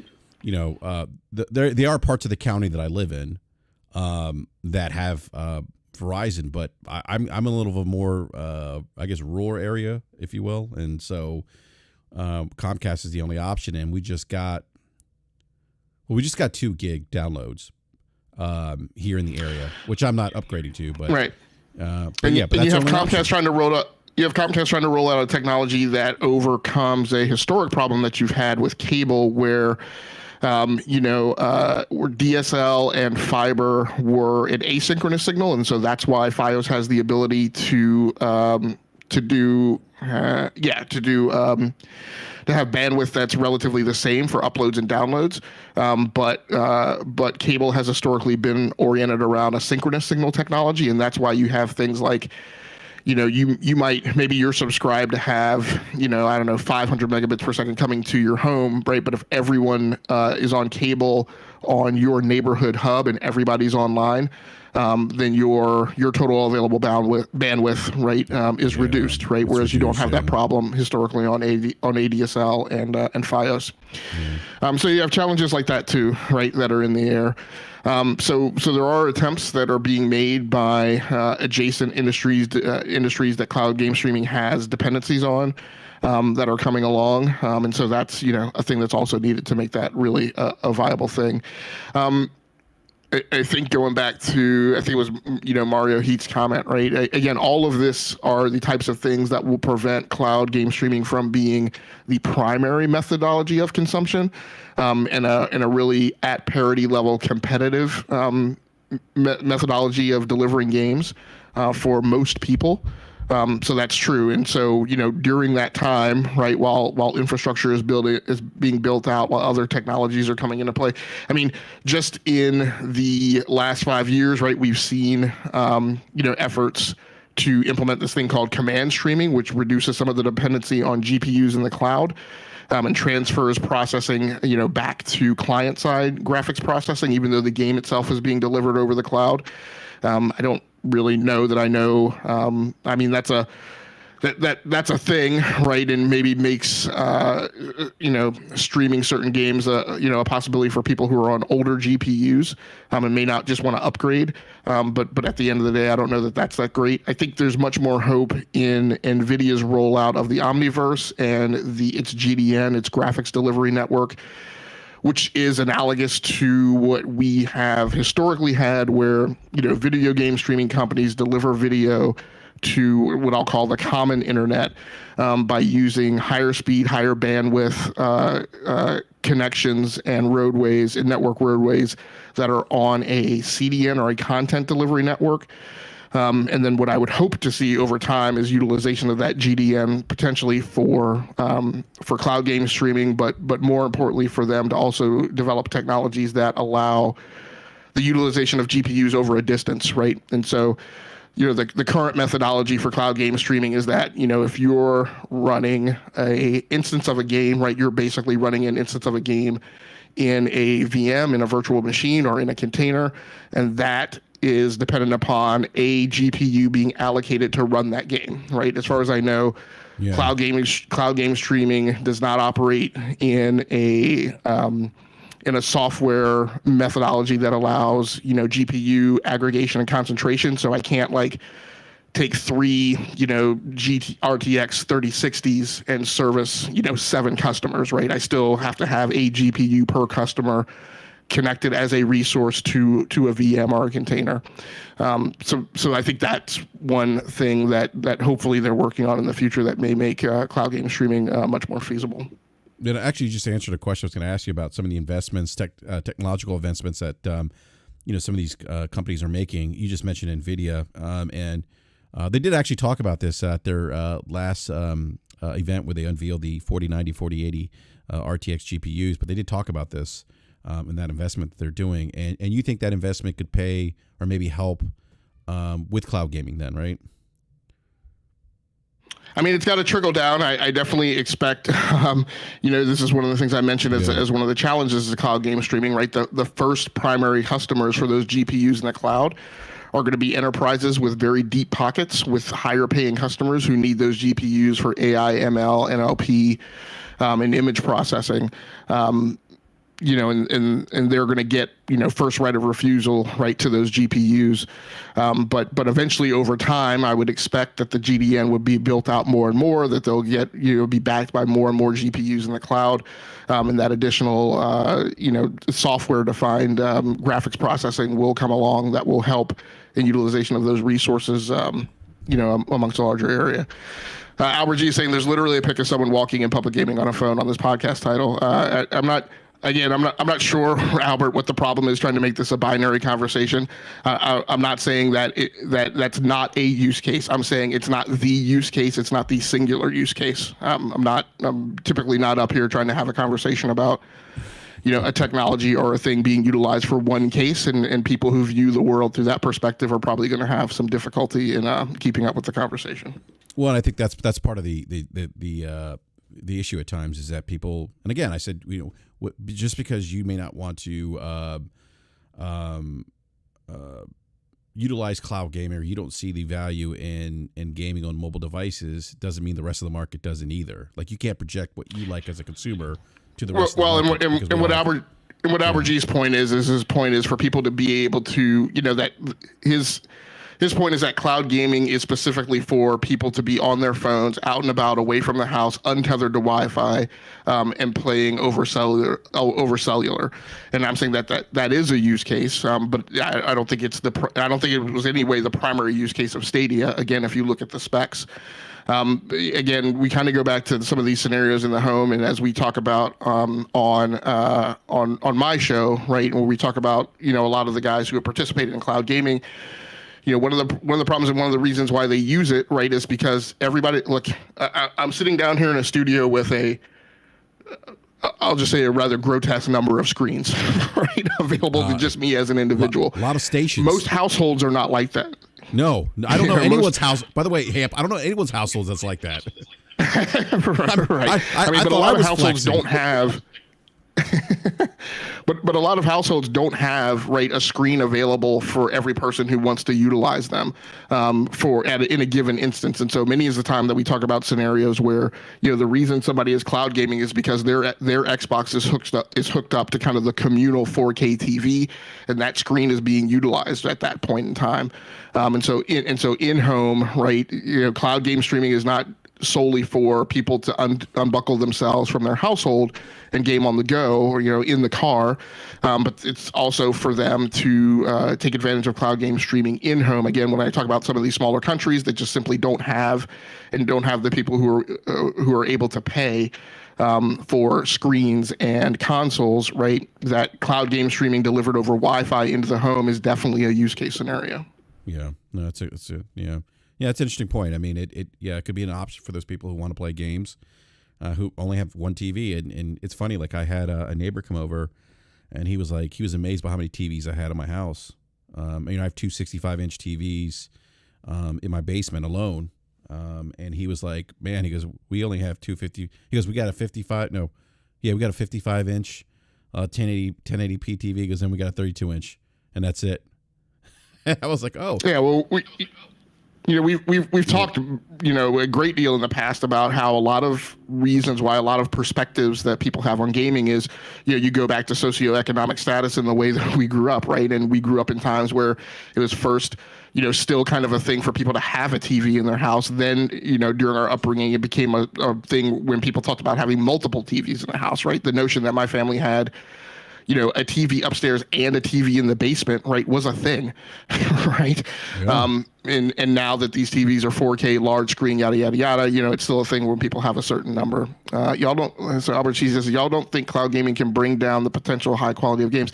there are parts of the county that I live in that have Verizon, but I'm a little of a more rural area, if you will, and so Comcast is the only option, and we just got 2 gig downloads here in the area, which I'm not upgrading to, but right. But you have Comcast trying to roll out. You have Comcast trying to roll out a technology that overcomes a historic problem that you've had with cable, where where DSL and fiber were an asynchronous signal, and so that's why Fios has the ability to have bandwidth that's relatively the same for uploads and downloads. But cable has historically been oriented around a synchronous signal technology, and that's why you have things like, you might, maybe you're subscribed to have, 500 megabits per second coming to your home, right? But if everyone is on cable on your neighborhood hub and everybody's online, then your total available bandwidth, right, is reduced, right? Whereas you don't have that problem historically on ADSL and Fios. So you have challenges like that too, right, that are in the air. So there are attempts that are being made by adjacent industries that cloud game streaming has dependencies on, that are coming along, and so that's a thing that's also needed to make that really a viable thing. I think going back to, I think it was, Mario Heat's comment, right? Again, all of this are the types of things that will prevent cloud game streaming from being the primary methodology of consumption, and a really at parity level competitive methodology of delivering games for most people. So that's true. And so, during that time, right, while infrastructure is being built out, while other technologies are coming into play. I mean, just in the last 5 years, right, we've seen, efforts to implement this thing called command streaming, which reduces some of the dependency on GPUs in the cloud, and transfers processing, back to client-side graphics processing, even though the game itself is being delivered over the cloud. I don't really know that I know. I mean, that's a thing, right? And maybe makes streaming certain games a possibility for people who are on older GPUs, and may not just want to upgrade. But at the end of the day, I don't know that that's that great. I think there's much more hope in NVIDIA's rollout of the Omniverse and its GDN, its graphics delivery network, which is analogous to what we have historically had, where video game streaming companies deliver video to what I'll call the common internet, by using higher speed, higher bandwidth connections and roadways and network roadways that are on a CDN or a content delivery network. And then what I would hope to see over time is utilization of that GDN potentially for cloud game streaming, but more importantly for them to also develop technologies that allow the utilization of GPUs over a distance, right? And so, the current methodology for cloud game streaming is that, if you're running a instance of a game, right, you're basically running an instance of a game in a VM, in a virtual machine, or in a container, and that is dependent upon a GPU being allocated to run that game, right? As far as I know, cloud game streaming does not operate in a software methodology that allows GPU aggregation and concentration. So I can't take three RTX 3060s and service 7 customers, right? I still have to have a GPU per customer connected as a resource to a VM or a container. So I think that's one thing that hopefully they're working on in the future that may make cloud game streaming much more feasible. It actually just answered a question I was going to ask you about some of the investments, technological investments that some of these companies are making. You just mentioned NVIDIA, and they did actually talk about this at their last event where they unveiled the 4090, 4080 RTX GPUs, but they did talk about this. And that investment that they're doing, and you think that investment could pay or maybe help with cloud gaming then, right? I mean, it's got to trickle down. I definitely expect, this is one of the things I mentioned as one of the challenges of cloud game streaming, right? The first primary customers for those GPUs in the cloud are going to be enterprises with very deep pockets, with higher paying customers who need those GPUs for AI, ML, NLP, and image processing. And they're going to get, first right of refusal right to those GPUs. But eventually over time, I would expect that the GDN would be built out more and more, that they'll get, be backed by more and more GPUs in the cloud. And that additional, software defined graphics processing will come along that will help in utilization of those resources, amongst a larger area. Albert G is saying there's literally a pic of someone walking in public gaming on a phone on this podcast title. Again, I'm not sure, Albert, what the problem is trying to make this a binary conversation. I'm not saying that that's not a use case. I'm saying it's not the use case. It's not the singular use case. I'm typically not up here trying to have a conversation about, a technology or a thing being utilized for one case, and people who view the world through that perspective are probably going to have some difficulty in keeping up with the conversation. Well, and I think that's part of the issue at times is that people, and again, I said, just because you may not want to utilize cloud gaming, or you don't see the value in gaming on mobile devices, doesn't mean the rest of the market doesn't either. Like, you can't project what you like as a consumer to the rest of the market. And what Albert G's point is his point is for people to be able to, that his point is that cloud gaming is specifically for people to be on their phones, out and about, away from the house, untethered to Wi-Fi, and playing over cellular. And I'm saying that is a use case, but I don't think I don't think it was anyway the primary use case of Stadia. Again, if you look at the specs. Again, we kind of go back to some of these scenarios in the home, and as we talk about on my show, right, where we talk about a lot of the guys who have participated in cloud gaming. One of the problems and one of the reasons why they use it, right, is because everybody. Look, I'm sitting down here in a studio with I'll just say a rather grotesque number of screens, right, available to just me as an individual. A lot of stations. Most households are not like that. No, I don't know anyone's house. By the way, Hamp, I don't know anyone's household that's like that. Right. But a lot of households don't have. But a lot of households don't have a screen available for every person who wants to utilize them in a given instance. And so many is the time that we talk about scenarios where the reason somebody is cloud gaming is because their Xbox is hooked up to kind of the communal 4K TV, and that screen is being utilized at that point in time. And so in home, right, cloud game streaming is not solely for people to unbuckle themselves from their household and game on the go or in the car, but it's also for them to take advantage of cloud game streaming in home. Again, when I talk about some of these smaller countries that just simply don't have the people who are able to pay for screens and consoles, right, that cloud game streaming delivered over Wi-Fi into the home is definitely a use case scenario. Yeah, no, it's yeah. Yeah, it's an interesting point. I mean, it could be an option for those people who want to play games, who only have one TV. And it's funny, like I had a neighbor come over, and he was amazed by how many TVs I had in my house. I have two 65-inch TVs in my basement alone. And he was like, man, he goes, we only have 250. He goes, we got a 55-inch 1080p TV. He goes, then we got a 32-inch, and that's it. I was like, oh. Yeah, well, we've talked, a great deal in the past about how a lot of reasons why a lot of perspectives that people have on gaming is, you go back to socioeconomic status and the way that we grew up, right? And we grew up in times where it was first, still kind of a thing for people to have a TV in their house. Then, during our upbringing, it became a thing when people talked about having multiple TVs in the house, right? The notion that my family had a TV upstairs and a TV in the basement, right, was a thing, right? Yeah. And now that these TVs are 4K, large screen, yada, yada, yada, it's still a thing when people have a certain number. So Albert Cheese says, y'all don't think cloud gaming can bring down the potential high quality of games?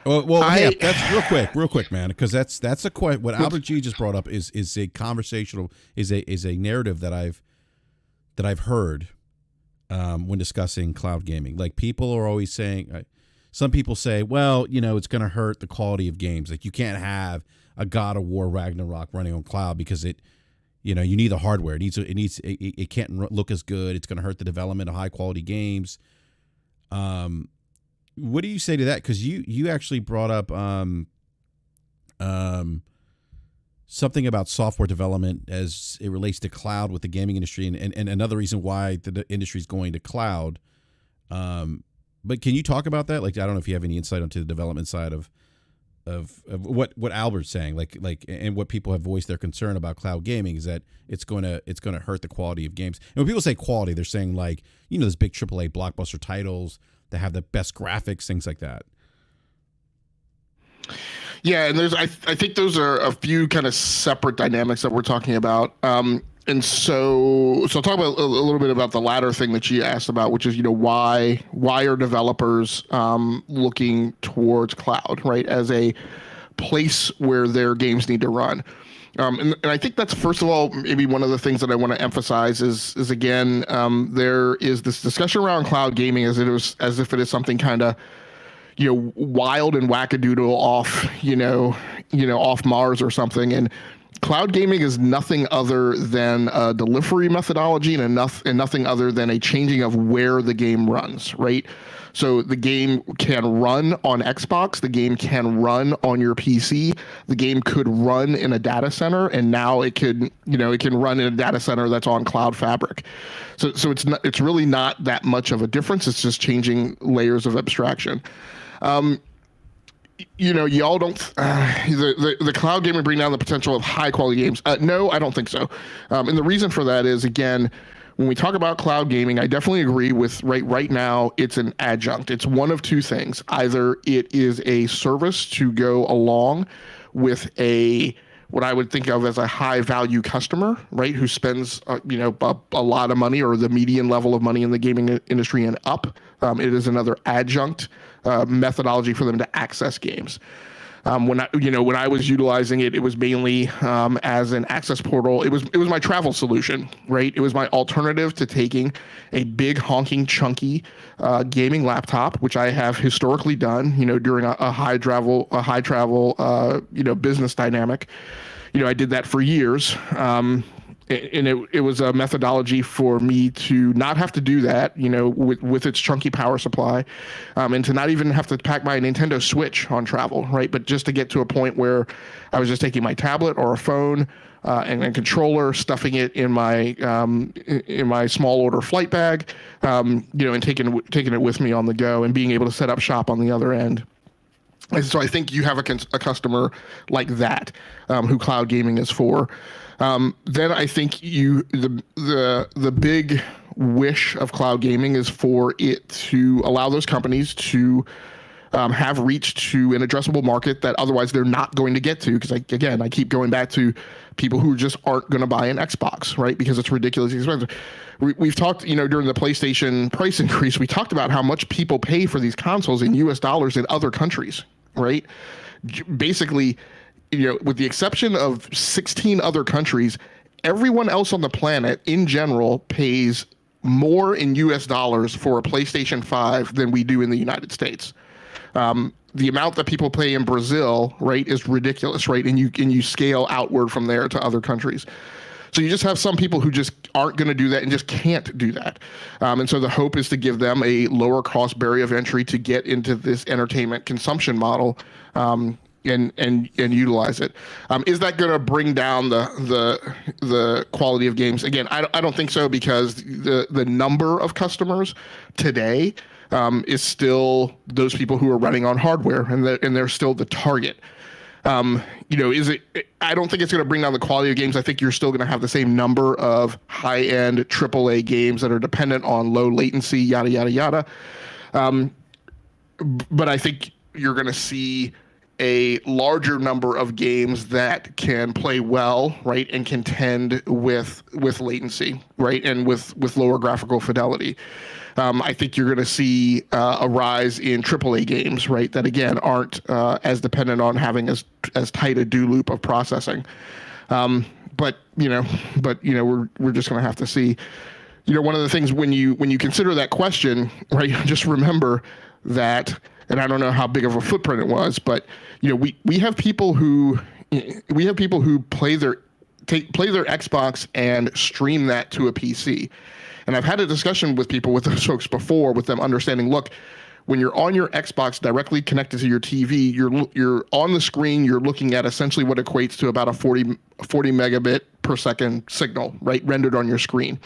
Well, that's real quick, man, because that's a question. What Albert G just brought up is a conversational, is a narrative that I've heard when discussing cloud gaming. Like, people are always saying, some people say, well, it's going to hurt the quality of games. Like, you can't have a God of War Ragnarok running on cloud because you need the hardware. It can't look as good. It's going to hurt the development of high quality games. What do you say to that? Because you actually brought up something about software development as it relates to cloud with the gaming industry, and another reason why the industry is going to cloud. But can you talk about that? Like, I don't know if you have any insight onto the development side of what Albert's saying, like, and what people have voiced their concern about cloud gaming is that it's going to hurt the quality of games. And when people say quality, they're saying, like, those big AAA blockbuster titles that have the best graphics, things like that. Yeah, and I think those are a few kind of separate dynamics that we're talking about. So I'll talk about a little bit about the latter thing that you asked about, which is, why are developers looking towards cloud, right, as a place where their games need to run. And I think that's, first of all, maybe one of the things that I want to emphasize is again, there is this discussion around cloud gaming as if it is something kind of, wild and wackadoodle off, off Mars or something. And cloud gaming is nothing other than a delivery methodology and nothing other than a changing of where the game runs, right? So the game can run on Xbox, the game can run on your PC, the game could run in a data center, and now it can run in a data center that's on Cloud Fabric. So it's really not that much of a difference. It's just changing layers of abstraction. Y'all don't the cloud gaming bring down the potential of high quality games. No, I don't think so. And the reason for that is, again, when we talk about cloud gaming, I definitely agree with right now it's an adjunct. It's one of two things. Either it is a service to go along with what I would think of as a high value customer, right, who spends a lot of money or the median level of money in the gaming industry and up. It is another adjunct methodology for them to access games. When I was utilizing it, it was mainly as an access portal. It was my travel solution, right? It was my alternative to taking a big honking chunky gaming laptop, which I have historically done, during a high travel business dynamic. I did that for years. And it was a methodology for me to not have to do that, with its chunky power supply, and to not even have to pack my Nintendo Switch on travel, right? But just to get to a point where I was just taking my tablet or a phone and a controller, stuffing it in my small order flight bag, and taking it with me on the go and being able to set up shop on the other end. And so I think you have a customer like that, who cloud gaming is for. Then I think the big wish of cloud gaming is for it to allow those companies to have reach to an addressable market that otherwise they're not going to get to. Because I keep going back to people who just aren't going to buy an Xbox, right? Because it's ridiculously expensive. We've talked, during the PlayStation price increase, we talked about how much people pay for these consoles in US dollars in other countries, right? Basically, with the exception of 16 other countries, everyone else on the planet in general pays more in US dollars for a PlayStation 5 than we do in the United States. The amount that people pay in Brazil, right, is ridiculous, right? And you scale outward from there to other countries. So you just have some people who just aren't going to do that and just can't do that. And so the hope is to give them a lower cost barrier of entry to get into this entertainment consumption model, and utilize it. Is that going to bring down the quality of games? Again, I don't think so, because the number of customers today is still those people who are running on hardware, and they're still the target. Is it? I don't think it's going to bring down the quality of games. I think you're still going to have the same number of high-end AAA games that are dependent on low latency, yada yada yada. But I think you're going to see a larger number of games that can play well, right, and contend with latency, right, and with lower graphical fidelity. I think you're going to see a rise in AAA games, right, that again aren't as dependent on having as tight a do loop of processing. But we're just going to have to see. One of the things when you consider that question, right, just remember that. And I don't know how big of a footprint it was, but we have people who play their Xbox and stream that to a PC. And I've had a discussion with those folks before, with them understanding, look, when you're on your Xbox directly connected to your TV, you're on the screen, you're looking at essentially what equates to about a 40 megabit per second signal, right, rendered on your screen.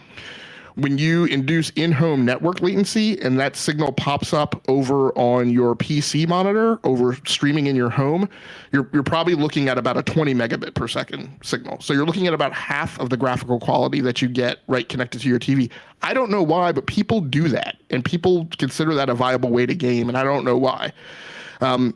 When you induce in-home network latency and that signal pops up over on your PC monitor, over streaming in your home, you're probably looking at about a 20 megabit per second signal. So you're looking at about half of the graphical quality that you get, right, connected to your TV. I don't know why, but people do that, and people consider that a viable way to game, and I don't know why.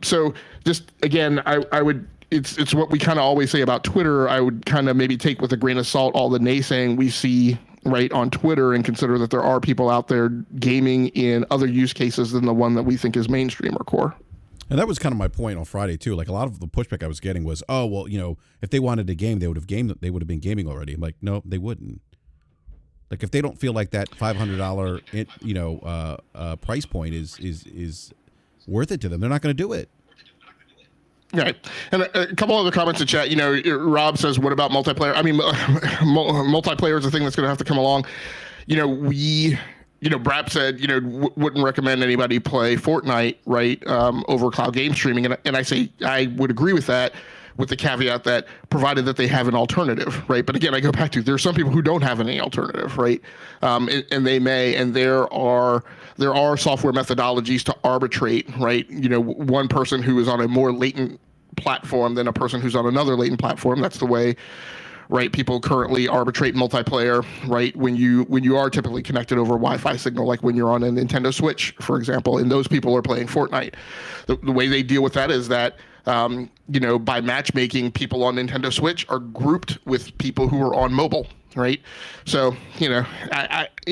So just, again, I would it's what we kind of always say about Twitter. I would kind of maybe take with a grain of salt all the naysaying we see right on Twitter and consider that there are people out there gaming in other use cases than the one that we think is mainstream or core. And that was kind of my point on Friday too. Like a lot of the pushback I was getting was, oh well, if they wanted to game, they would have been gaming already. I'm like, no, they wouldn't. Like if they don't feel like that $500 price point is worth it to them, they're not going to do it. Right. And a couple other comments in chat. Rob says, what about multiplayer? I mean, multiplayer is a thing that's going to have to come along. BRAP said, wouldn't recommend anybody play Fortnite, right, over cloud game streaming. And I say I would agree with that, with the caveat that provided that they have an alternative, right? But again, I go back to, there are some people who don't have any alternative, right? And they may, and there are software methodologies to arbitrate, right? One person who is on a more latent platform than a person who's on another latent platform. That's the way, right, people currently arbitrate multiplayer, right? When you are typically connected over Wi-Fi signal, like when you're on a Nintendo Switch, for example, and those people are playing Fortnite. The way they deal with that is that by matchmaking, people on Nintendo Switch are grouped with people who are on mobile, right? So, I'm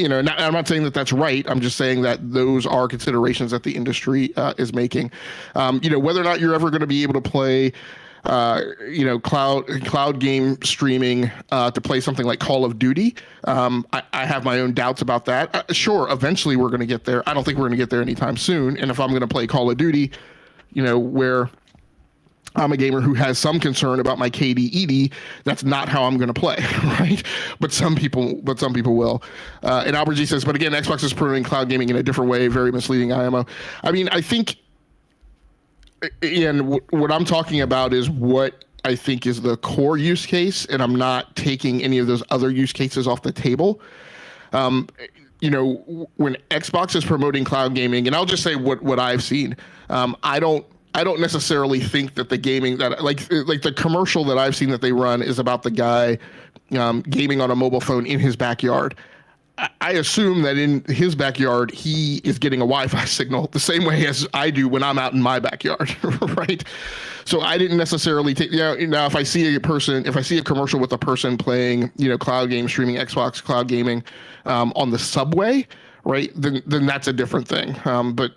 not saying that that's right. I'm just saying that those are considerations that the industry is making. Whether or not you're ever going to be able to play, cloud game streaming to play something like Call of Duty. I have my own doubts about that. Sure, eventually we're going to get there. I don't think we're going to get there anytime soon. And if I'm going to play Call of Duty, where I'm a gamer who has some concern about my KD/ED, that's not how I'm going to play, right? But some people will. And Albert G says, but again, Xbox is promoting cloud gaming in a different way. Very misleading IMO. I mean, I think, and what I'm talking about is what I think is the core use case, and I'm not taking any of those other use cases off the table. When Xbox is promoting cloud gaming, and I'll just say what I've seen, I don't necessarily think that the gaming that like the commercial that I've seen that they run is about the guy gaming on a mobile phone in his backyard. I assume that in his backyard, he is getting a Wi-Fi signal the same way as I do when I'm out in my backyard, right? So I didn't necessarily take, now if I see a commercial with a person playing, cloud game streaming, Xbox cloud gaming on the subway, right, then that's a different thing. But,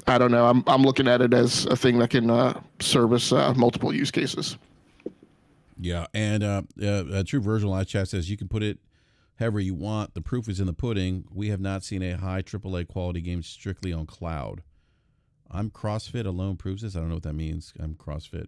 I don't know. I'm looking at it as a thing that can service multiple use cases. Yeah, and True Virgil Live Chat says you can put it however you want. The proof is in the pudding. We have not seen a high AAA quality game strictly on cloud. I'm CrossFit alone proves this. I don't know what that means. I'm CrossFit.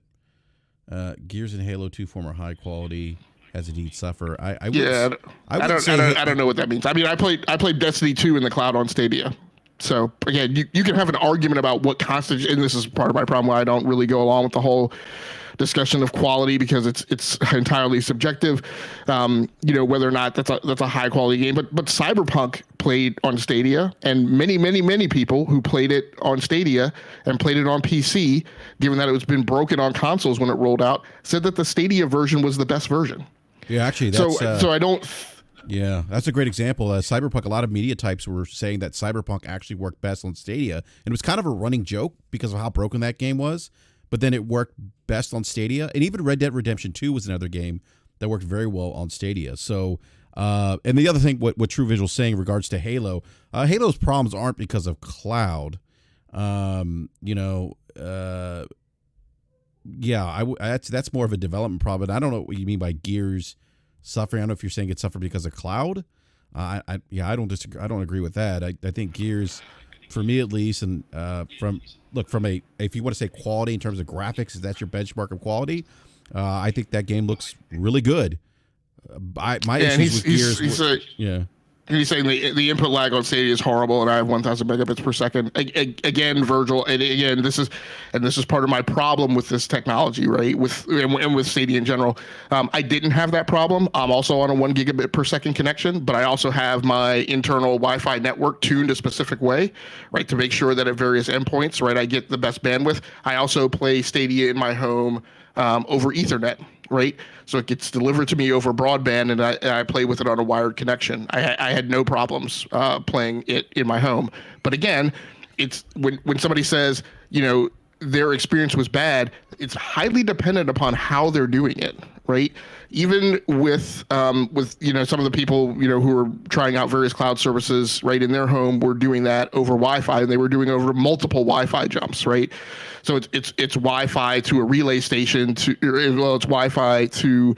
Gears and Halo 2 former high quality has indeed suffer. I don't know what that means. I mean, I played Destiny 2 in the cloud on Stadia. So again, you can have an argument about what constitutes, and this is part of my problem why I don't really go along with the whole discussion of quality, because it's entirely subjective. Whether or not that's a high quality game, but Cyberpunk played on Stadia, and many people who played it on Stadia and played it on PC, given that it was been broken on consoles when it rolled out, said that the Stadia version was the best version. Yeah, actually, that's, so I don't. Yeah, that's a great example. Cyberpunk, a lot of media types were saying that Cyberpunk actually worked best on Stadia, and it was kind of a running joke because of how broken that game was. But then it worked best on Stadia, and even Red Dead Redemption 2 was another game that worked very well on Stadia. So, and the other thing, what True Visual's saying in regards to Halo, Halo's problems aren't because of cloud. That's more of a development problem. I don't know what you mean by Gears suffering. I don't know if you're saying it suffered because of cloud. I don't disagree. I don't agree with that. I think Gears, for me at least, and if you want to say quality in terms of graphics, is that your benchmark of quality? I think that game looks really good. My issues with Gears. He's saying the input lag on Stadia is horrible, and I have 1,000 megabits per second. Again, Virgil, and again, this is part of my problem with this technology, right? With Stadia in general. I didn't have that problem. I'm also on a 1 gigabit per second connection, but I also have my internal Wi-Fi network tuned a specific way, right, to make sure that at various endpoints, right, I get the best bandwidth. I also play Stadia in my home over Ethernet, right? So it gets delivered to me over broadband, and I play with it on a wired connection. I had no problems playing it in my home. But again, it's when somebody says, their experience was bad, it's highly dependent upon how they're doing it, right? Even with some of the people who are trying out various cloud services right in their home were doing that over Wi-Fi, and they were doing over multiple Wi-Fi jumps, right? So it's Wi-Fi to a relay station it's Wi-Fi to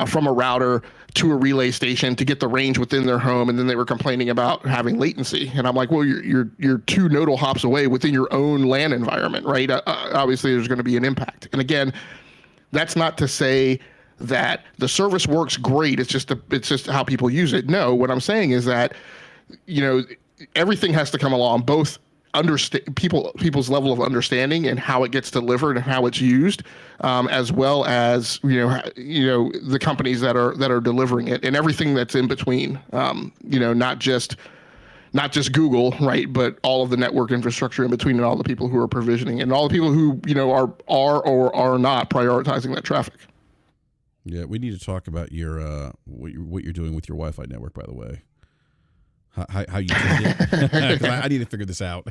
from a router to a relay station to get the range within their home, and then they were complaining about having latency. And I'm like, well, you're 2 nodal hops away within your own LAN environment, right? Obviously, there's going to be an impact. And again, that's not to say that the service works great. It's just how people use it. No, what I'm saying is that everything has to come along, both people's level of understanding and how it gets delivered and how it's used, as well as the companies that are delivering it and everything that's in between. Not just Google, right, but all of the network infrastructure in between, and all the people who are provisioning, and all the people who are or are not prioritizing that traffic. Yeah, we need to talk about your what you're doing with your Wi-Fi network, by the way. How you tuned it? 'Cause I need to figure this out.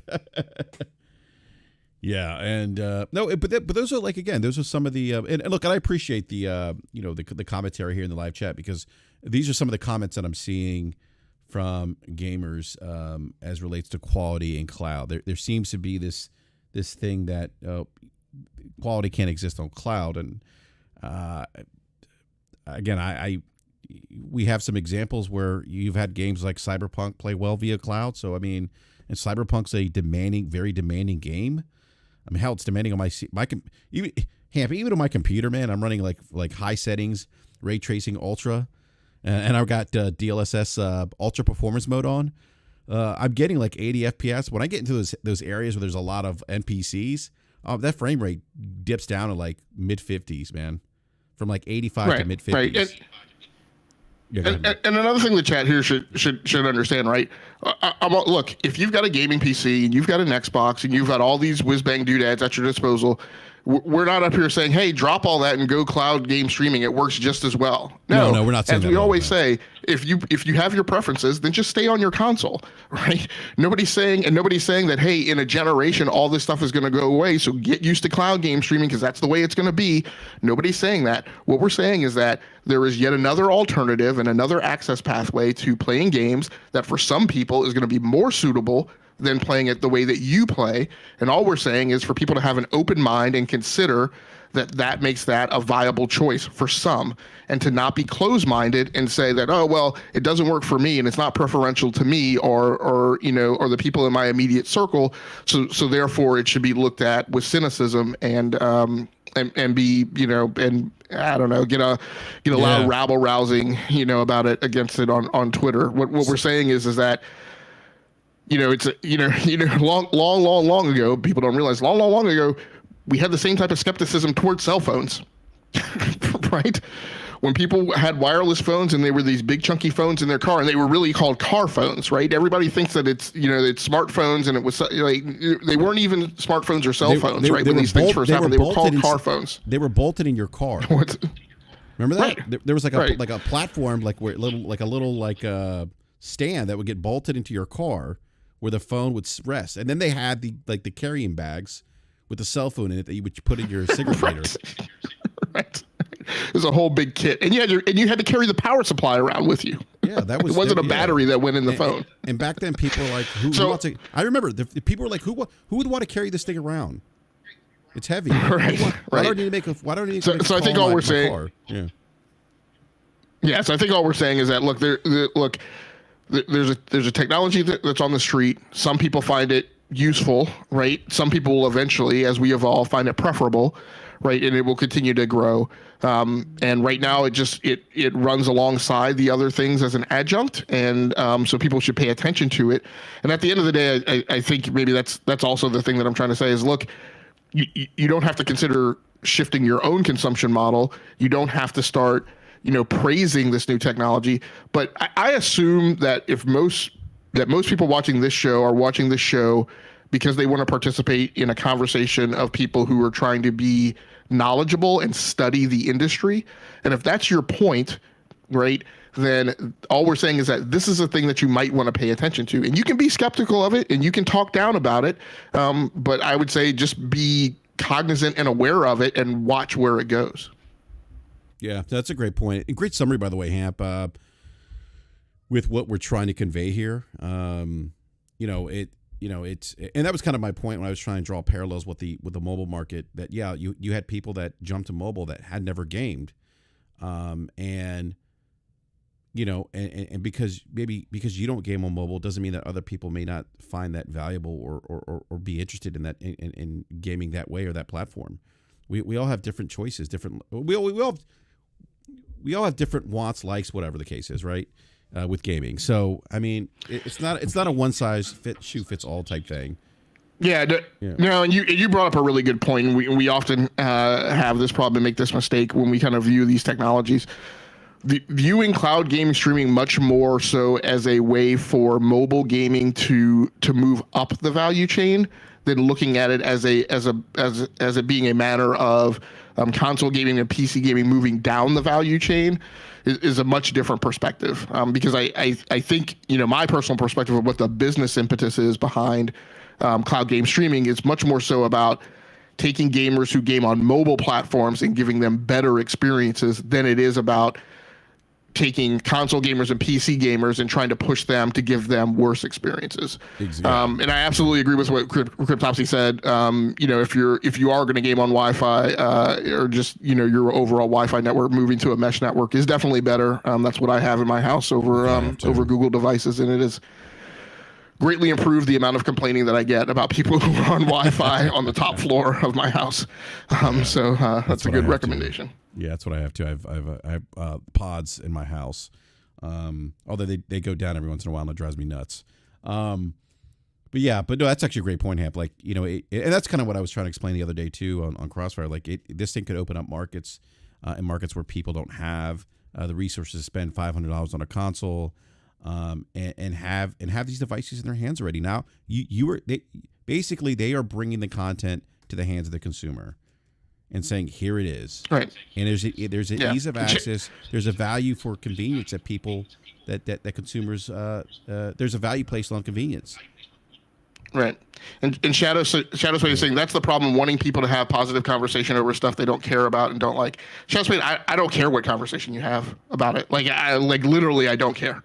Yeah, and no, but those are those are some of the and look, and I appreciate the the commentary here in the live chat, because these are some of the comments that I'm seeing from gamers as relates to quality and cloud. There seems to be this thing that quality can't exist on cloud, and again, we have some examples where you've had games like Cyberpunk play well via cloud. So, I mean, and Cyberpunk's a very demanding game. I mean, hell, it's demanding on even on my computer, man. I'm running like high settings, ray tracing ultra, and I've got DLSS ultra performance mode on. I'm getting like 80 FPS. When I get into those areas where there's a lot of NPCs, that frame rate dips down to like mid 50s, man, from like 85 to mid 50s. Right. And another thing the chat here should understand, right? Look, if you've got a gaming PC and you've got an Xbox and you've got all these whiz-bang doodads at your disposal, we're not up here saying, hey, drop all that and go cloud game streaming. It works just as well. No, we're not saying that. As we always say, if you have your preferences, then just stay on your console, right? Nobody's saying that, hey, in a generation, all this stuff is going to go away, so get used to cloud game streaming because that's the way it's going to be. Nobody's saying that. What we're saying is that there is yet another alternative and another access pathway to playing games that for some people is going to be more suitable than playing it the way that you play. And all we're saying is for people to have an open mind and consider that makes that a viable choice for some, and to not be closed-minded and say that, oh, well, it doesn't work for me and it's not preferential to me or the people in my immediate circle. So therefore it should be looked at with cynicism and be, and I don't know, get a lot of rabble rousing, about it against it on Twitter. What we're saying is that, it's long ago, people don't realize long ago, we had the same type of skepticism towards cell phones, right? When people had wireless phones and they were these big chunky phones in their car, and they were really called car phones, right? Everybody thinks that it's smartphones, and it was like they weren't even smartphones or cell phones, right? When these things first happened, they were called car phones. They were bolted in your car. Remember that? Right. There was like a platform, like a little stand that would get bolted into your car where the phone would rest, and then they had the carrying bags with the cell phone in it that you would put in your cigarette lighter. Right. It was a whole big kit, and you had to carry the power supply around with you. Yeah, that was. It wasn't a battery that went in the phone. And back then, people were like, "Who wants to?" I remember the people were like, "Who would want to carry this thing around? It's heavy. Right. Why don't you need to make a? Why don't you need to make so I think all we're saying. Car? Yeah. Yeah. So I think all we're saying is that there's a technology that's on the street. Some people find it useful, right? Some people will eventually, as we evolve, find it preferable, right? And it will continue to grow. And right now, it runs alongside the other things as an adjunct, and so people should pay attention to it. And at the end of the day, I think maybe that's also the thing that I'm trying to say is, look, you don't have to consider shifting your own consumption model. You don't have to start, praising this new technology. But I assume that most people watching this show are watching this show because they want to participate in a conversation of people who are trying to be knowledgeable and study the industry. And if that's your point, right, then all we're saying is that this is a thing that you might want to pay attention to. And you can be skeptical of it and you can talk down about it. But I would say just be cognizant and aware of it and watch where it goes. Yeah, that's a great point. And great summary, by the way, Hamp, with what we're trying to convey here. It's and that was kind of my point when I was trying to draw parallels with the mobile market. That you had people that jumped to mobile that had never gamed, and because you don't game on mobile doesn't mean that other people may not find that valuable or be interested in that in gaming that way or that platform. We all have different choices, we all have different wants, likes, whatever the case is, right? With gaming. So, I mean, it's not a one size shoe fits all type thing. Yeah. No, and you brought up a really good point. We often have this problem and make this mistake when we kind of view these technologies. Viewing cloud gaming streaming much more so as a way for mobile gaming to move up the value chain than looking at it as it being a matter of console gaming and PC gaming moving down the value chain is a much different perspective. Because I think, my personal perspective of what the business impetus is behind cloud game streaming is much more so about taking gamers who game on mobile platforms and giving them better experiences than it is about taking console gamers and PC gamers and trying to push them to give them worse experiences. Exactly. And I absolutely agree with what Cryptopsy said. If you are going to game on Wi-Fi or just your overall Wi-Fi network, moving to a mesh network is definitely better. That's what I have in my house over Google devices, and it is greatly improved the amount of complaining that I get about people who are on Wi-Fi on the top floor of my house. So that's a good recommendation. Yeah, that's what I have too. I have pods in my house, although they go down every once in a while and it drives me nuts. But no, that's actually a great point, Hamp. Like, and that's kind of what I was trying to explain the other day too on Crossfire. Like, this thing could open up markets, in markets where people don't have the resources to spend $500 on a console, and have these devices in their hands already. Now, they are bringing the content to the hands of the consumer and saying, here it is. Right. And there's an ease of access. There's a value for convenience that people, that consumers, there's a value placed on convenience. Right. And Shadow's way of saying that's the problem, wanting people to have positive conversation over stuff they don't care about and don't like. Shadow's way, I don't care what conversation you have about it. Literally, I don't care.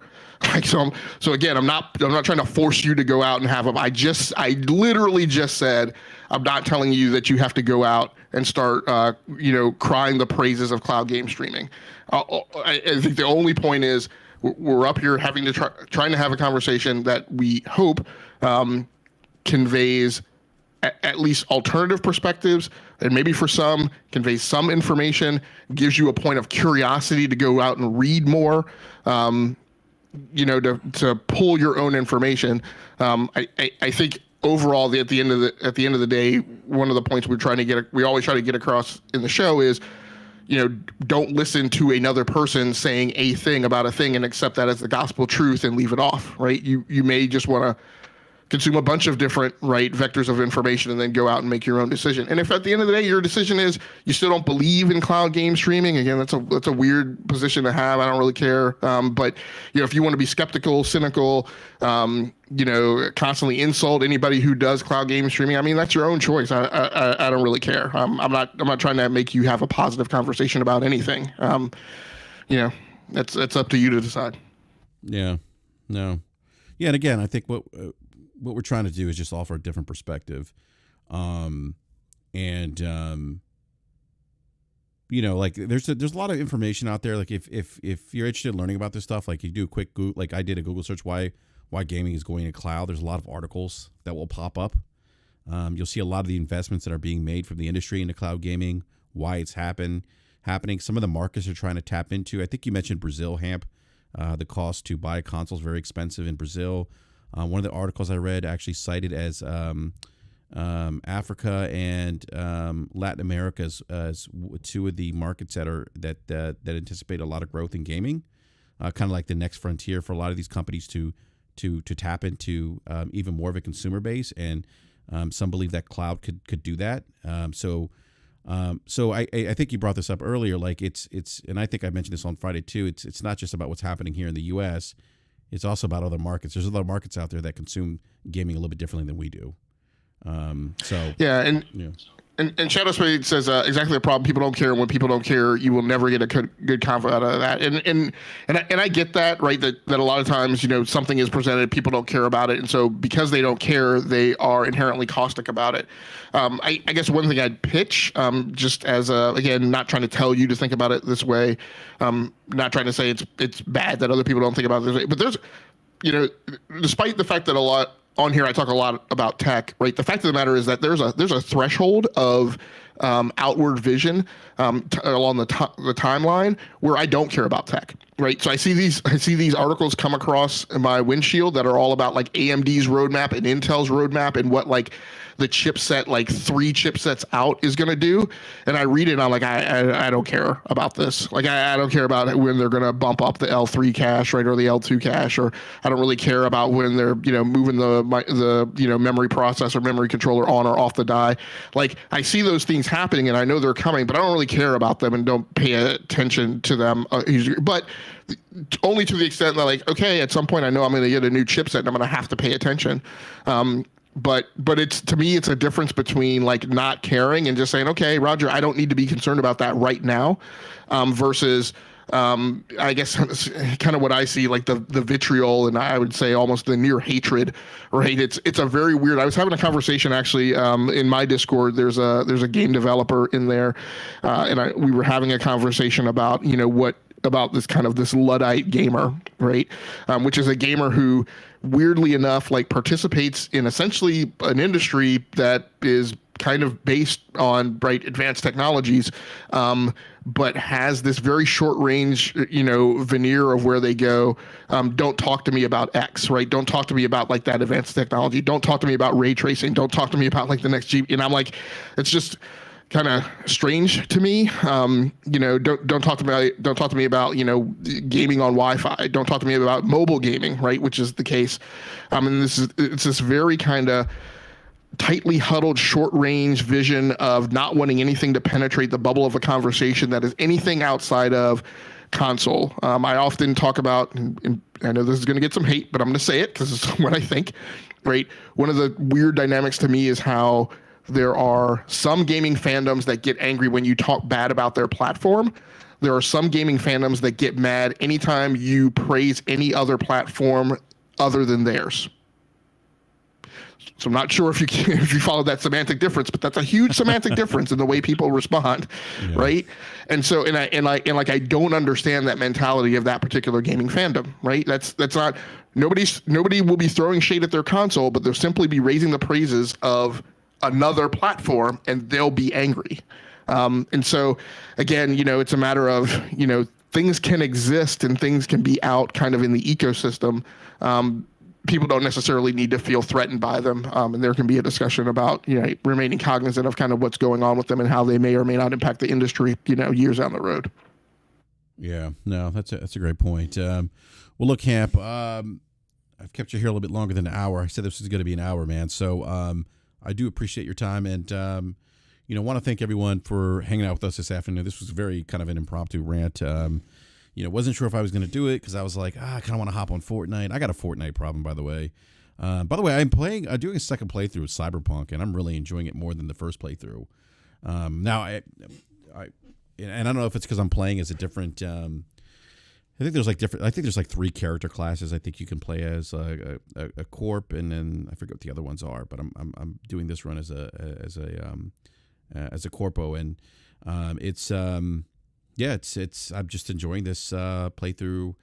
So again, I'm not trying to force you to go out and have them. I literally just said, I'm not telling you that you have to go out and start, crying the praises of cloud game streaming. I think the only point is we're up here having to trying to have a conversation that we hope conveys at least alternative perspectives, and maybe for some conveys some information, gives you a point of curiosity to go out and read more. To pull your own information. I think overall, at the end of the day, one of the points we always try to get across in the show is, don't listen to another person saying a thing about a thing and accept that as the gospel truth and leave it off. Right? You may just want to consume a bunch of different vectors of information and then go out and make your own decision. And if at the end of the day your decision is you still don't believe in cloud game streaming, again, that's a weird position to have. I don't really care. But if you want to be skeptical, cynical, constantly insult anybody who does cloud game streaming, I mean, that's your own choice. I don't really care. I'm not trying to make you have a positive conversation about anything. That's up to you to decide. Yeah. No. Yeah. And again, I think what we're trying to do is just offer a different perspective. There's a lot of information out there. Like if you're interested in learning about this stuff, like you do a quick Google, like I did a Google search, why gaming is going to cloud. There's a lot of articles that will pop up. You'll see a lot of the investments that are being made from the industry into cloud gaming, why it's happening. Some of the markets are trying to tap into. I think you mentioned Brazil, Hamp. The cost to buy a console is very expensive in Brazil. One of the articles I read actually cited as Africa and Latin America as two of the markets that anticipate a lot of growth in gaming, kind of like the next frontier for a lot of these companies to tap into even more of a consumer base, and some believe that cloud could do that. So I think you brought this up earlier. Like it's and I think I mentioned this on Friday too. It's not just about what's happening here in the U.S. It's also about other markets. There's other markets out there that consume gaming a little bit differently than we do. And Shadow Spade says exactly the problem. People don't care, and when people don't care, you will never get a good convo out of that. And I get that, right? That a lot of times, something is presented, people don't care about it, and so because they don't care, they are inherently caustic about it. I guess one thing I'd pitch, just as again, not trying to tell you to think about it this way, not trying to say it's bad that other people don't think about it this way, but there's, despite the fact that a lot on here I talk a lot about tech, right? The fact of the matter is that there's a threshold of outward vision along the timeline where I don't care about tech, right? So I see these articles come across in my windshield that are all about like AMD's roadmap and Intel's roadmap and what like the chipset, like 3 chipsets out, is going to do. And I read it and I'm like, I don't care about this. Like, I don't care about when they're going to bump up the L3 cache, right, or the L2 cache, or I don't really care about when they're, moving the memory processor, memory controller on or off the die. Like, I see those things happening and I know they're coming, but I don't really care about them and don't pay attention to them. But only to the extent that, like, okay, at some point I know I'm going to get a new chipset and I'm going to have to pay attention. But it's, to me, it's a difference between like not caring and just saying, okay, Roger, I don't need to be concerned about that right now, versus I guess kind of what I see, like the vitriol, and I would say almost the near hatred, right? It's a very weird. I was having a conversation actually in my Discord. There's a game developer in there, and we were having a conversation about about this kind of this Luddite gamer, right? Which is a gamer who, weirdly enough, like participates in essentially an industry that is kind of based on advanced technologies, but has this very short range, veneer of where they go. Don't talk to me about X, right? Don't talk to me about like that advanced technology. Don't talk to me about ray tracing. Don't talk to me about like the next G. And I'm like, it's just kind of strange to me. Don't talk to me about gaming on Wi-Fi. Don't talk to me about mobile gaming, right? Which is the case. And it's this very kind of tightly huddled, short-range vision of not wanting anything to penetrate the bubble of a conversation that is anything outside of console. I often talk about, and I know this is going to get some hate, but I'm going to say it because it's what I think. Right? One of the weird dynamics to me is how there are some gaming fandoms that get angry when you talk bad about their platform. There are some gaming fandoms that get mad anytime you praise any other platform other than theirs. So I'm not sure if you follow that semantic difference, but that's a huge semantic difference in the way people respond, yeah. Right? And so I don't understand that mentality of that particular gaming fandom, right? That's not nobody will be throwing shade at their console, but they'll simply be raising the praises of another platform and they'll be angry. And so again, it's a matter of, things can exist and things can be out kind of in the ecosystem. People don't necessarily need to feel threatened by them. And there can be a discussion about, remaining cognizant of kind of what's going on with them and how they may or may not impact the industry, years down the road. Yeah, no, that's a great point. Well, look, Hamp, I've kept you here a little bit longer than an hour. I said this was going to be an hour, man. So, I do appreciate your time, and want to thank everyone for hanging out with us this afternoon. This was very kind of an impromptu rant. Wasn't sure if I was going to do it because I was like, I kind of want to hop on Fortnite. I got a Fortnite problem, by the way. I'm doing a second playthrough of Cyberpunk, and I'm really enjoying it more than the first playthrough. Now, I don't know if it's because I'm playing as a different. I think there's like 3 character classes. I think you can play as a corp, and then I forget what the other ones are. But I'm doing this run as a corpo, and it's I'm just enjoying this playthrough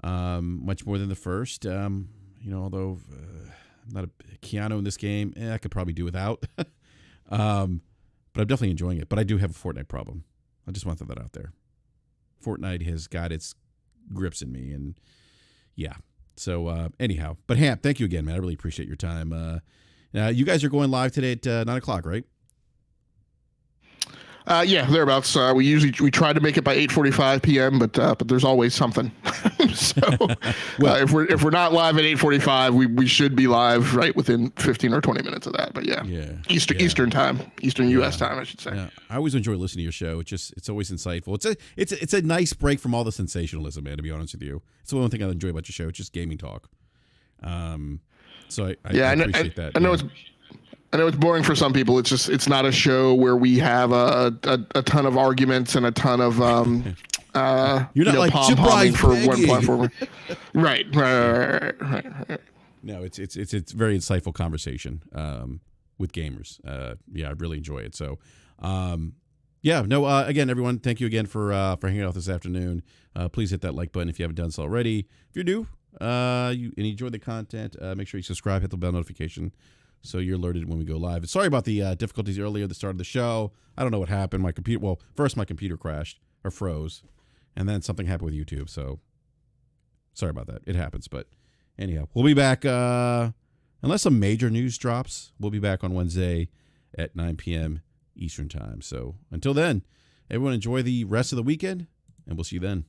much more than the first. Although I'm not a Keanu in this game, I could probably do without. But I'm definitely enjoying it. But I do have a Fortnite problem. I just want to throw that out there. Fortnite has got its grips in me, and yeah. So anyhow, but Hamp, thank you again, man. I really appreciate your time. You guys are going live today at 9:00, right? Yeah, thereabouts. We try to make it by 8:45 p.m., but there's always something. So if we're not live at 8:45, we should be live right within 15 or 20 minutes of that. But yeah. Eastern time, Eastern U.S. time, I should say. Yeah. I always enjoy listening to your show. It's always insightful. It's a nice break from all the sensationalism, man. To be honest with you, it's the one thing I enjoy about your show. It's just gaming talk. So I appreciate that. I know it's boring for some people. It's not a show where we have a ton of arguments and a ton of you're not like pom-pomming for Peggy. one platformer. Right. No, it's a very insightful conversation with gamers. Yeah, I really enjoy it. So, again, everyone, thank you again for hanging out this afternoon. Please hit that like button if you haven't done so already. If you're new and you enjoy the content, make sure you subscribe, hit the bell notification so you're alerted when we go live. Sorry about the difficulties earlier at the start of the show. I don't know what happened. My computer crashed or froze, and then something happened with YouTube. So sorry about that. It happens, but anyhow, we'll be back. Unless some major news drops, we'll be back on Wednesday at 9 p.m. Eastern time. So until then, everyone enjoy the rest of the weekend, and we'll see you then.